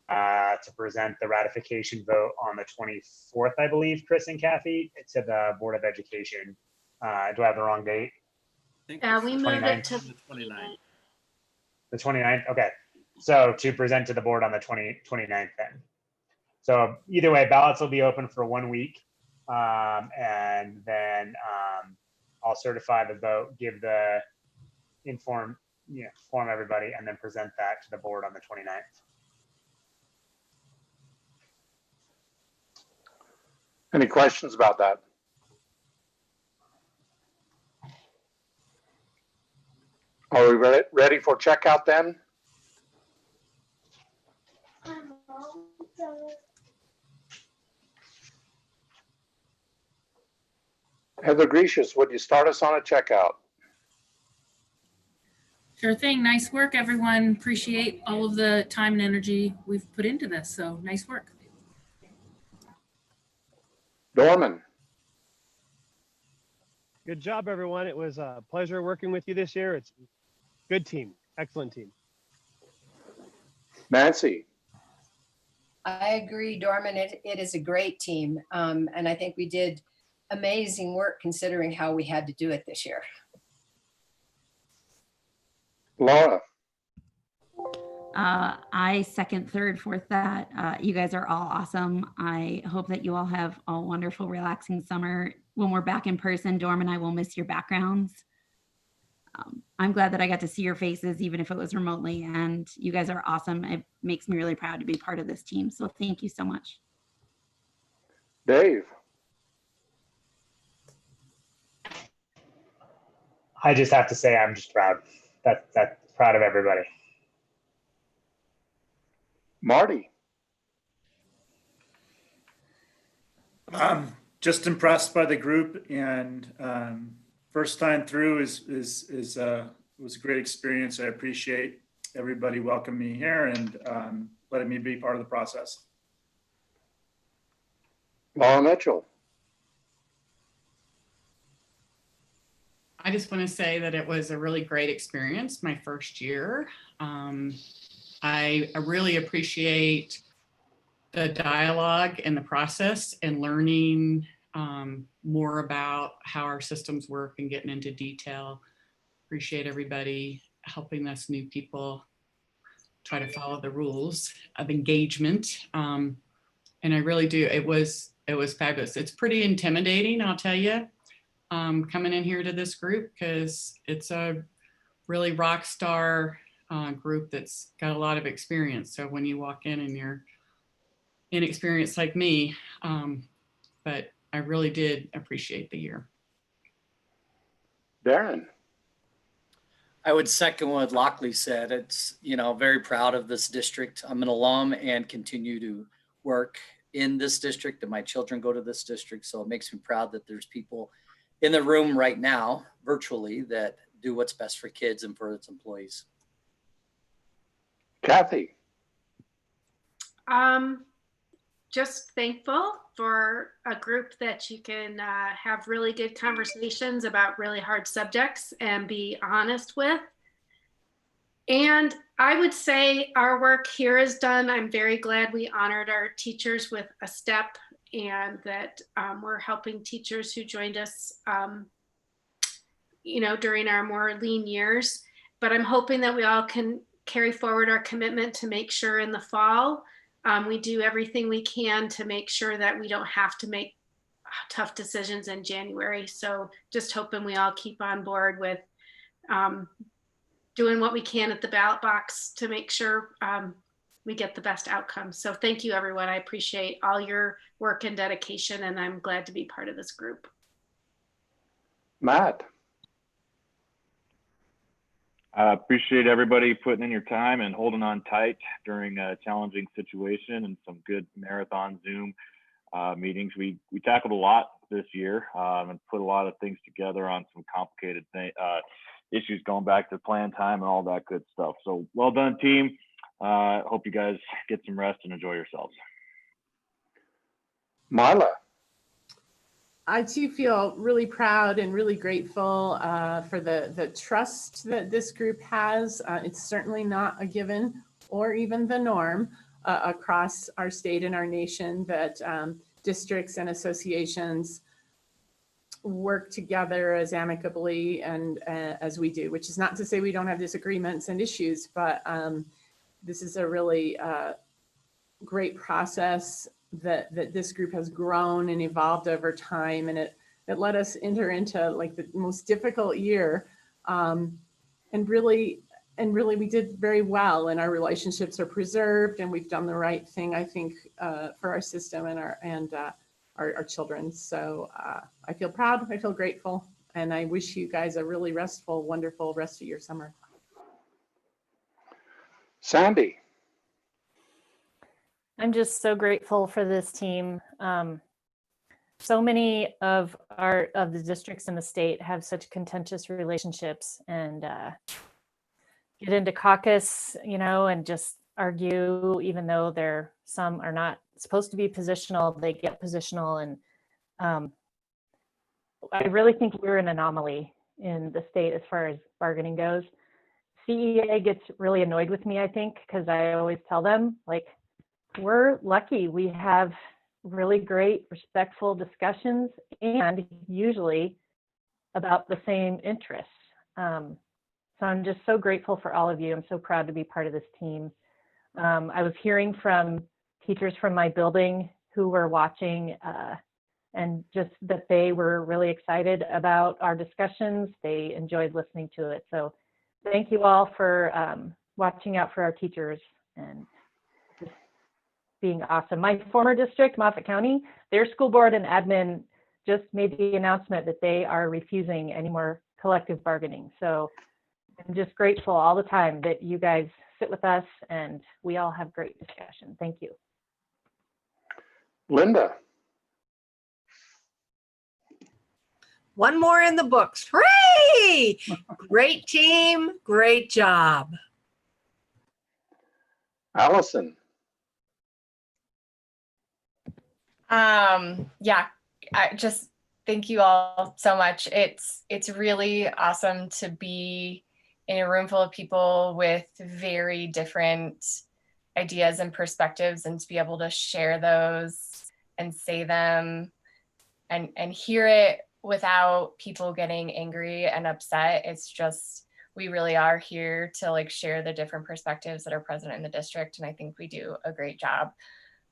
to present the ratification vote on the 24th, I believe, Chris and Kathy, to the Board of Education. Do I have the wrong date? Yeah, we moved it to The 29th. The 29th? Okay. So to present to the board on the 29th then. So either way, ballots will be open for 1 week. And then I'll certify the vote, give the inform everybody, and then present that to the board on the 29th. Any questions about that? Are we ready for checkout then? Heather Gracious, would you start us on a checkout? Sure thing. Nice work, everyone. Appreciate all of the time and energy we've put into this. So nice work. Dorman. Good job, everyone. It was a pleasure working with you this year. It's a good team, excellent team. Nancy. I agree, Dorman. It is a great team. And I think we did amazing work considering how we had to do it this year. Laura. I second, third, fourth that. You guys are all awesome. I hope that you all have a wonderful, relaxing summer. When we're back in person, Dorm and I will miss your backgrounds. I'm glad that I got to see your faces, even if it was remotely, and you guys are awesome. It makes me really proud to be part of this team. So thank you so much. Dave. I just have to say, I'm just proud. That's proud of everybody. Marty. I'm just impressed by the group, and first time through was a great experience. I appreciate everybody welcoming me here and letting me be part of the process. Laura Mitchell. I just want to say that it was a really great experience, my first year. I really appreciate the dialogue and the process and learning more about how our systems work and getting into detail. Appreciate everybody helping us new people try to follow the rules of engagement. And I really do, it was fabulous. It's pretty intimidating, I'll tell you, coming in here to this group, because it's a really rock star group that's got a lot of experience. So when you walk in and you're inexperienced like me, but I really did appreciate the year. Darren. I would second what Lockley said. It's, very proud of this district. I'm an alum and continue to work in this district, and my children go to this district. So it makes me proud that there's people in the room right now, virtually, that do what's best for kids and for its employees. Kathy. Just thankful for a group that you can have really good conversations about really hard subjects and be honest with. And I would say our work here is done. I'm very glad we honored our teachers with a step, and that we're helping teachers who joined us, during our more lean years. But I'm hoping that we all can carry forward our commitment to make sure in the fall we do everything we can to make sure that we don't have to make tough decisions in January. So just hoping we all keep on board with doing what we can at the ballot box to make sure we get the best outcome. So thank you, everyone. I appreciate all your work and dedication, and I'm glad to be part of this group. Matt. I appreciate everybody putting in your time and holding on tight during a challenging situation and some good marathon Zoom meetings. We tackled a lot this year and put a lot of things together on some complicated issues going back to plan time and all that good stuff. So well done, team. Hope you guys get some rest and enjoy yourselves. Marla. I too feel really proud and really grateful for the trust that this group has. It's certainly not a given or even the norm across our state and our nation that districts and associations work together as amicably and as we do, which is not to say we don't have disagreements and issues, but this is a really great process that this group has grown and evolved over time, and it let us enter into like the most difficult year, and really we did very well, and our relationships are preserved, and we've done the right thing, I think, for our system and our children. So I feel proud, I feel grateful, and I wish you guys a really restful, wonderful rest of your summer. Sandy. I'm just so grateful for this team. So many of the districts in the state have such contentious relationships and get into caucus, and just argue, even though some are not supposed to be positional, they get positional. And I really think we're an anomaly in the state as far as bargaining goes. CEA gets really annoyed with me, I think, because I always tell them, like, we're lucky. We have really great, respectful discussions, and usually about the same interests. So I'm just so grateful for all of you. I'm so proud to be part of this team. I was hearing from teachers from my building who were watching and just that they were really excited about our discussions. They enjoyed listening to it. So thank you all for watching out for our teachers and just being awesome. My former district, Moffat County, their school board and admin just made the announcement that they are refusing any more collective bargaining. So I'm just grateful all the time that you guys sit with us and we all have great discussion. Thank you. Linda. One more in the books. Hooray! Great team, great job. Allison. Yeah, I just thank you all so much. It's really awesome to be in a room full of people with very different ideas and perspectives, and to be able to share those and say them and hear it without people getting angry and upset. It's just, we really are here to like share the different perspectives that are present in the district. And I think we do a great job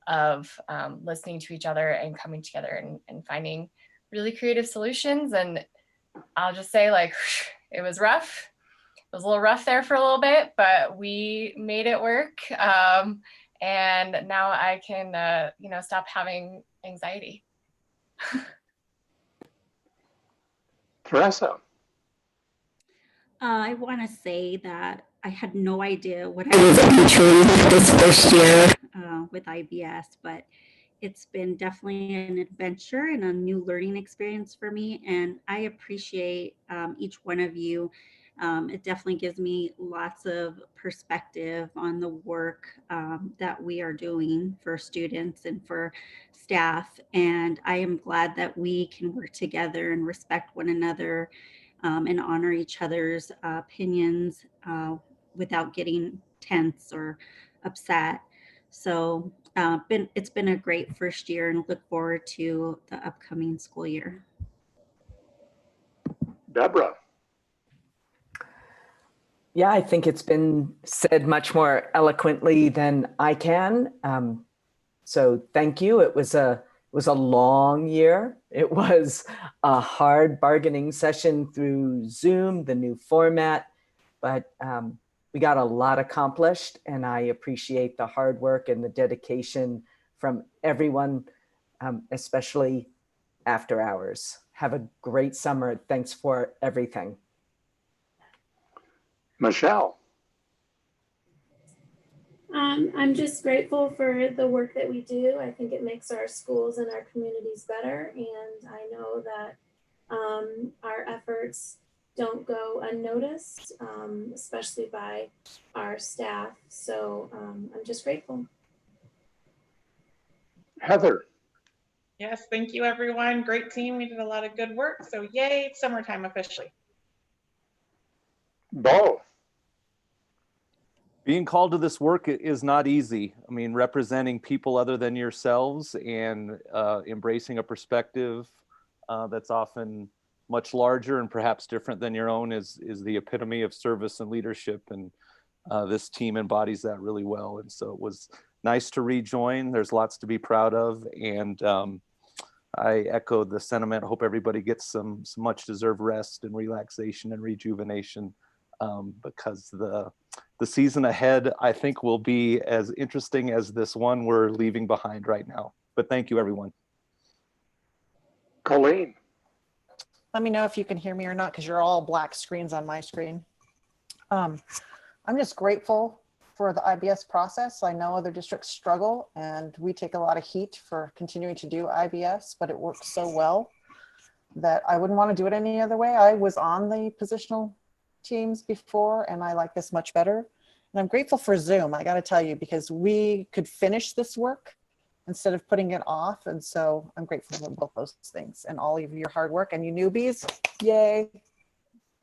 of listening to each other and coming together and finding really creative solutions. And I'll just say, like, it was rough. It was a little rough there for a little bit, but we made it work. And now I can, stop having anxiety. Teresa. I want to say that I had no idea what I was entering this first year with IBS, but it's been definitely an adventure and a new learning experience for me. And I appreciate each one of you. It definitely gives me lots of perspective on the work that we are doing for students and for staff. And I am glad that we can work together and respect one another and honor each other's opinions without getting tense or upset. So it's been a great first year, and look forward to the upcoming school year. Deborah. Yeah, I think it's been said much more eloquently than I can. So thank you. It was a long year. It was a hard bargaining session through Zoom, the new format, but we got a lot accomplished, and I appreciate the hard work and the dedication from everyone, especially after hours. Have a great summer. Thanks for everything. Michelle. I'm just grateful for the work that we do. I think it makes our schools and our communities better. And I know that our efforts don't go unnoticed, especially by our staff. So I'm just grateful. Heather. Yes, thank you, everyone. Great team. We did a lot of good work. So yay, it's summertime officially. Bo. Being called to this work is not easy. I mean, representing people other than yourselves and embracing a perspective that's often much larger and perhaps different than your own is the epitome of service and leadership. And this team embodies that really well. And so it was nice to rejoin. There's lots to be proud of. And I echo the sentiment. I hope everybody gets some much deserved rest and relaxation and rejuvenation because the season ahead, I think, will be as interesting as this one we're leaving behind right now. But thank you, everyone. Colleen. Let me know if you can hear me or not, because you're all black screens on my screen. I'm just grateful for the IBS process. I know other districts struggle and we take a lot of heat for continuing to do IBS, but it works so well that I wouldn't want to do it any other way. I was on the positional teams before and I like this much better. And I'm grateful for Zoom, I got to tell you, because we could finish this work instead of putting it off. And so I'm grateful for both those things and all of your hard work, and you newbies, yay.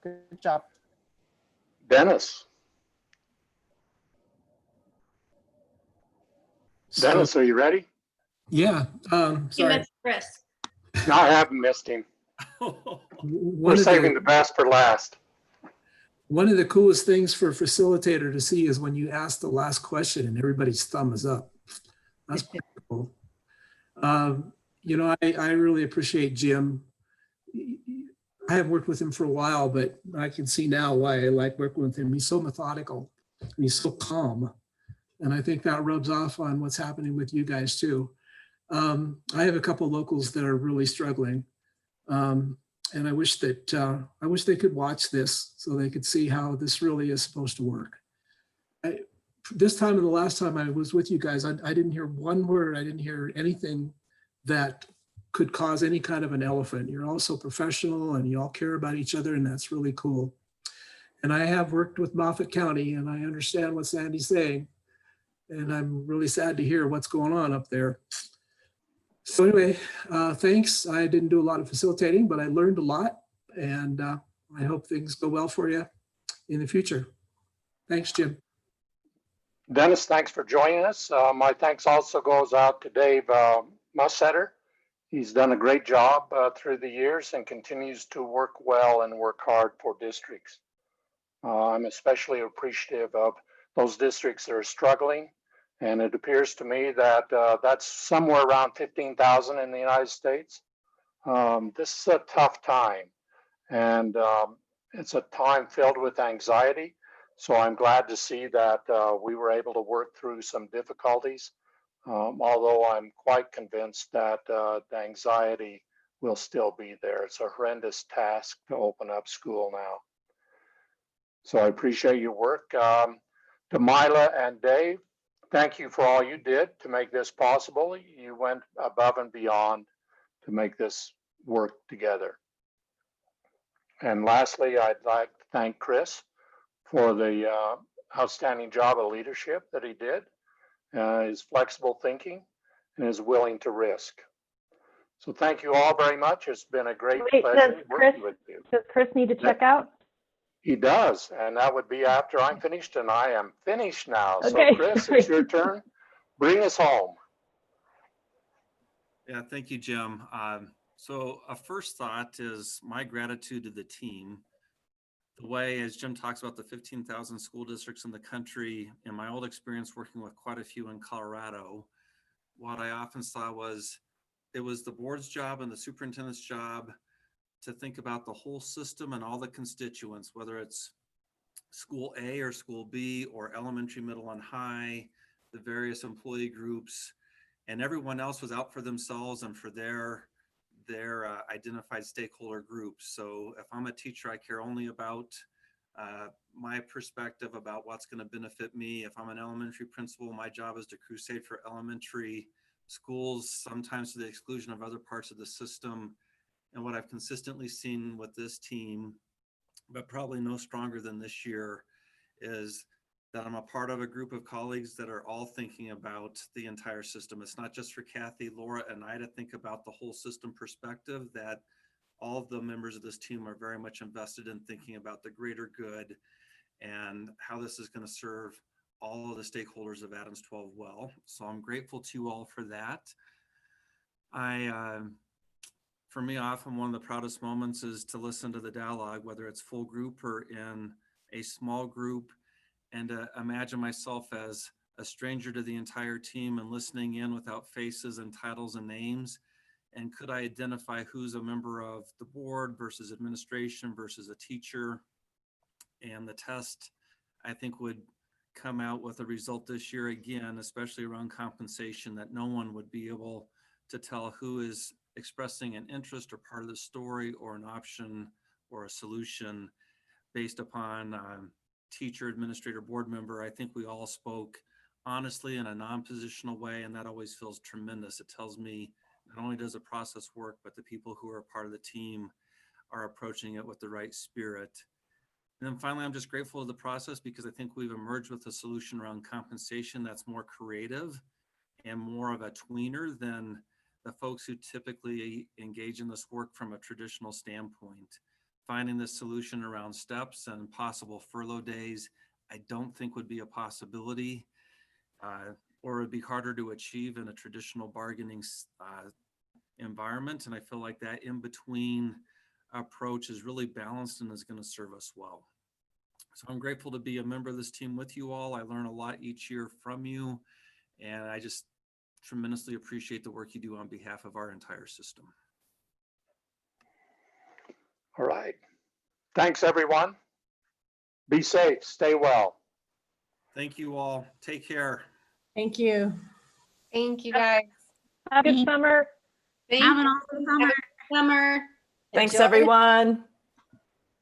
Good job. Dennis. Dennis, are you ready? Yeah. You Sorry. missed Chris. No, I haven't missed him. We're saving the best for last. One of the coolest things for a facilitator to see is when you ask the last question and everybody's thumb is up. That's pretty cool. You know, I really appreciate Jim. I have worked with him for a while, but I can see now why I like working with him. He's so methodical and he's so calm. And I think that rubs off on what's happening with you guys too. I have a couple of locals that are really struggling. And I wish they could watch this so they could see how this really is supposed to work. This time and the last time I was with you guys, I didn't hear one word. I didn't hear anything that could cause any kind of an elephant. You're all so professional and you all care about each other, and that's really cool. And I have worked with Moffat County and I understand what Sandy's saying. And I'm really sad to hear what's going on up there. So anyway, thanks. I didn't do a lot of facilitating, but I learned a lot, and I hope things go well for you in the future. Thanks, Jim. Dennis, thanks for joining us. My thanks also goes out to Dave Mussetter. He's done a great job through the years and continues to work well and work hard for districts. I'm especially appreciative of those districts that are struggling. And it appears to me that that's somewhere around 15,000 in the United States. This is a tough time, and it's a time filled with anxiety. So I'm glad to see that we were able to work through some difficulties, although I'm quite convinced that the anxiety will still be there. It's a horrendous task to open up school now. So I appreciate your work. To Mila and Dave, thank you for all you did to make this possible. You went above and beyond to make this work together. And lastly, I'd like to thank Chris for the outstanding job of leadership that he did, his flexible thinking, and his willing to risk. So thank you all very much. It's been a great pleasure working with you. Does Chris need to check out? He does, and that would be after I'm finished, and I am finished now. Okay. So Chris, it's your turn. Bring us home. Yeah, thank you, Jim. So a first thought is my gratitude to the team. The way, as Jim talks about the 15,000 school districts in the country, in my old experience working with quite a few in Colorado, what I often saw was it was the board's job and the superintendent's job to think about the whole system and all the constituents, whether it's school A or school B or elementary, middle, and high, the various employee groups, and everyone else was out for themselves and for their identified stakeholder groups. So if I'm a teacher, I care only about my perspective about what's going to benefit me. If I'm an elementary principal, my job is to crusade for elementary schools, sometimes to the exclusion of other parts of the system. And what I've consistently seen with this team but probably no stronger than this year, is that I'm a part of a group of colleagues that are all thinking about the entire system. It's not just for Kathy, Laura, and I to think about the whole system perspective, that all of the members of this team are very much invested in thinking about the greater good and how this is going to serve all of the stakeholders of Adams 12 well. So I'm grateful to you all for that. For me, often one of the proudest moments is to listen to the dialogue, whether it's full group or in a small group, and to imagine myself as a stranger to the entire team and listening in without faces and titles and names. And could I identify who's a member of the board versus administration versus a teacher? And the test, I think, would come out with a result this year again, especially around compensation, that no one would be able to tell who is expressing an interest or part of the story or an option or a solution based upon teacher, administrator, board member. I think we all spoke honestly in a non-positional way, and that always feels tremendous. It tells me not only does the process work, but the people who are part of the team are approaching it with the right spirit. And then finally, I'm just grateful of the process because I think we've emerged with a solution around compensation that's more creative and more of a tweener than the folks who typically engage in this work from a traditional standpoint. Finding this solution around steps and possible furlough days, I don't think would be a possibility, or it would be harder to achieve in a traditional bargaining environment. And I feel like that in-between approach is really balanced and is going to serve us well. So I'm grateful to be a member of this team with you all. I learn a lot each year from you, and I just tremendously appreciate the work you do on behalf of our entire system. All right. Thanks, everyone. Be safe. Stay well. Thank you all. Take care. Thank you. Thank you, guys. Have a good summer. Thank Have an you. awesome summer. Summer. Thanks, Enjoy. everyone.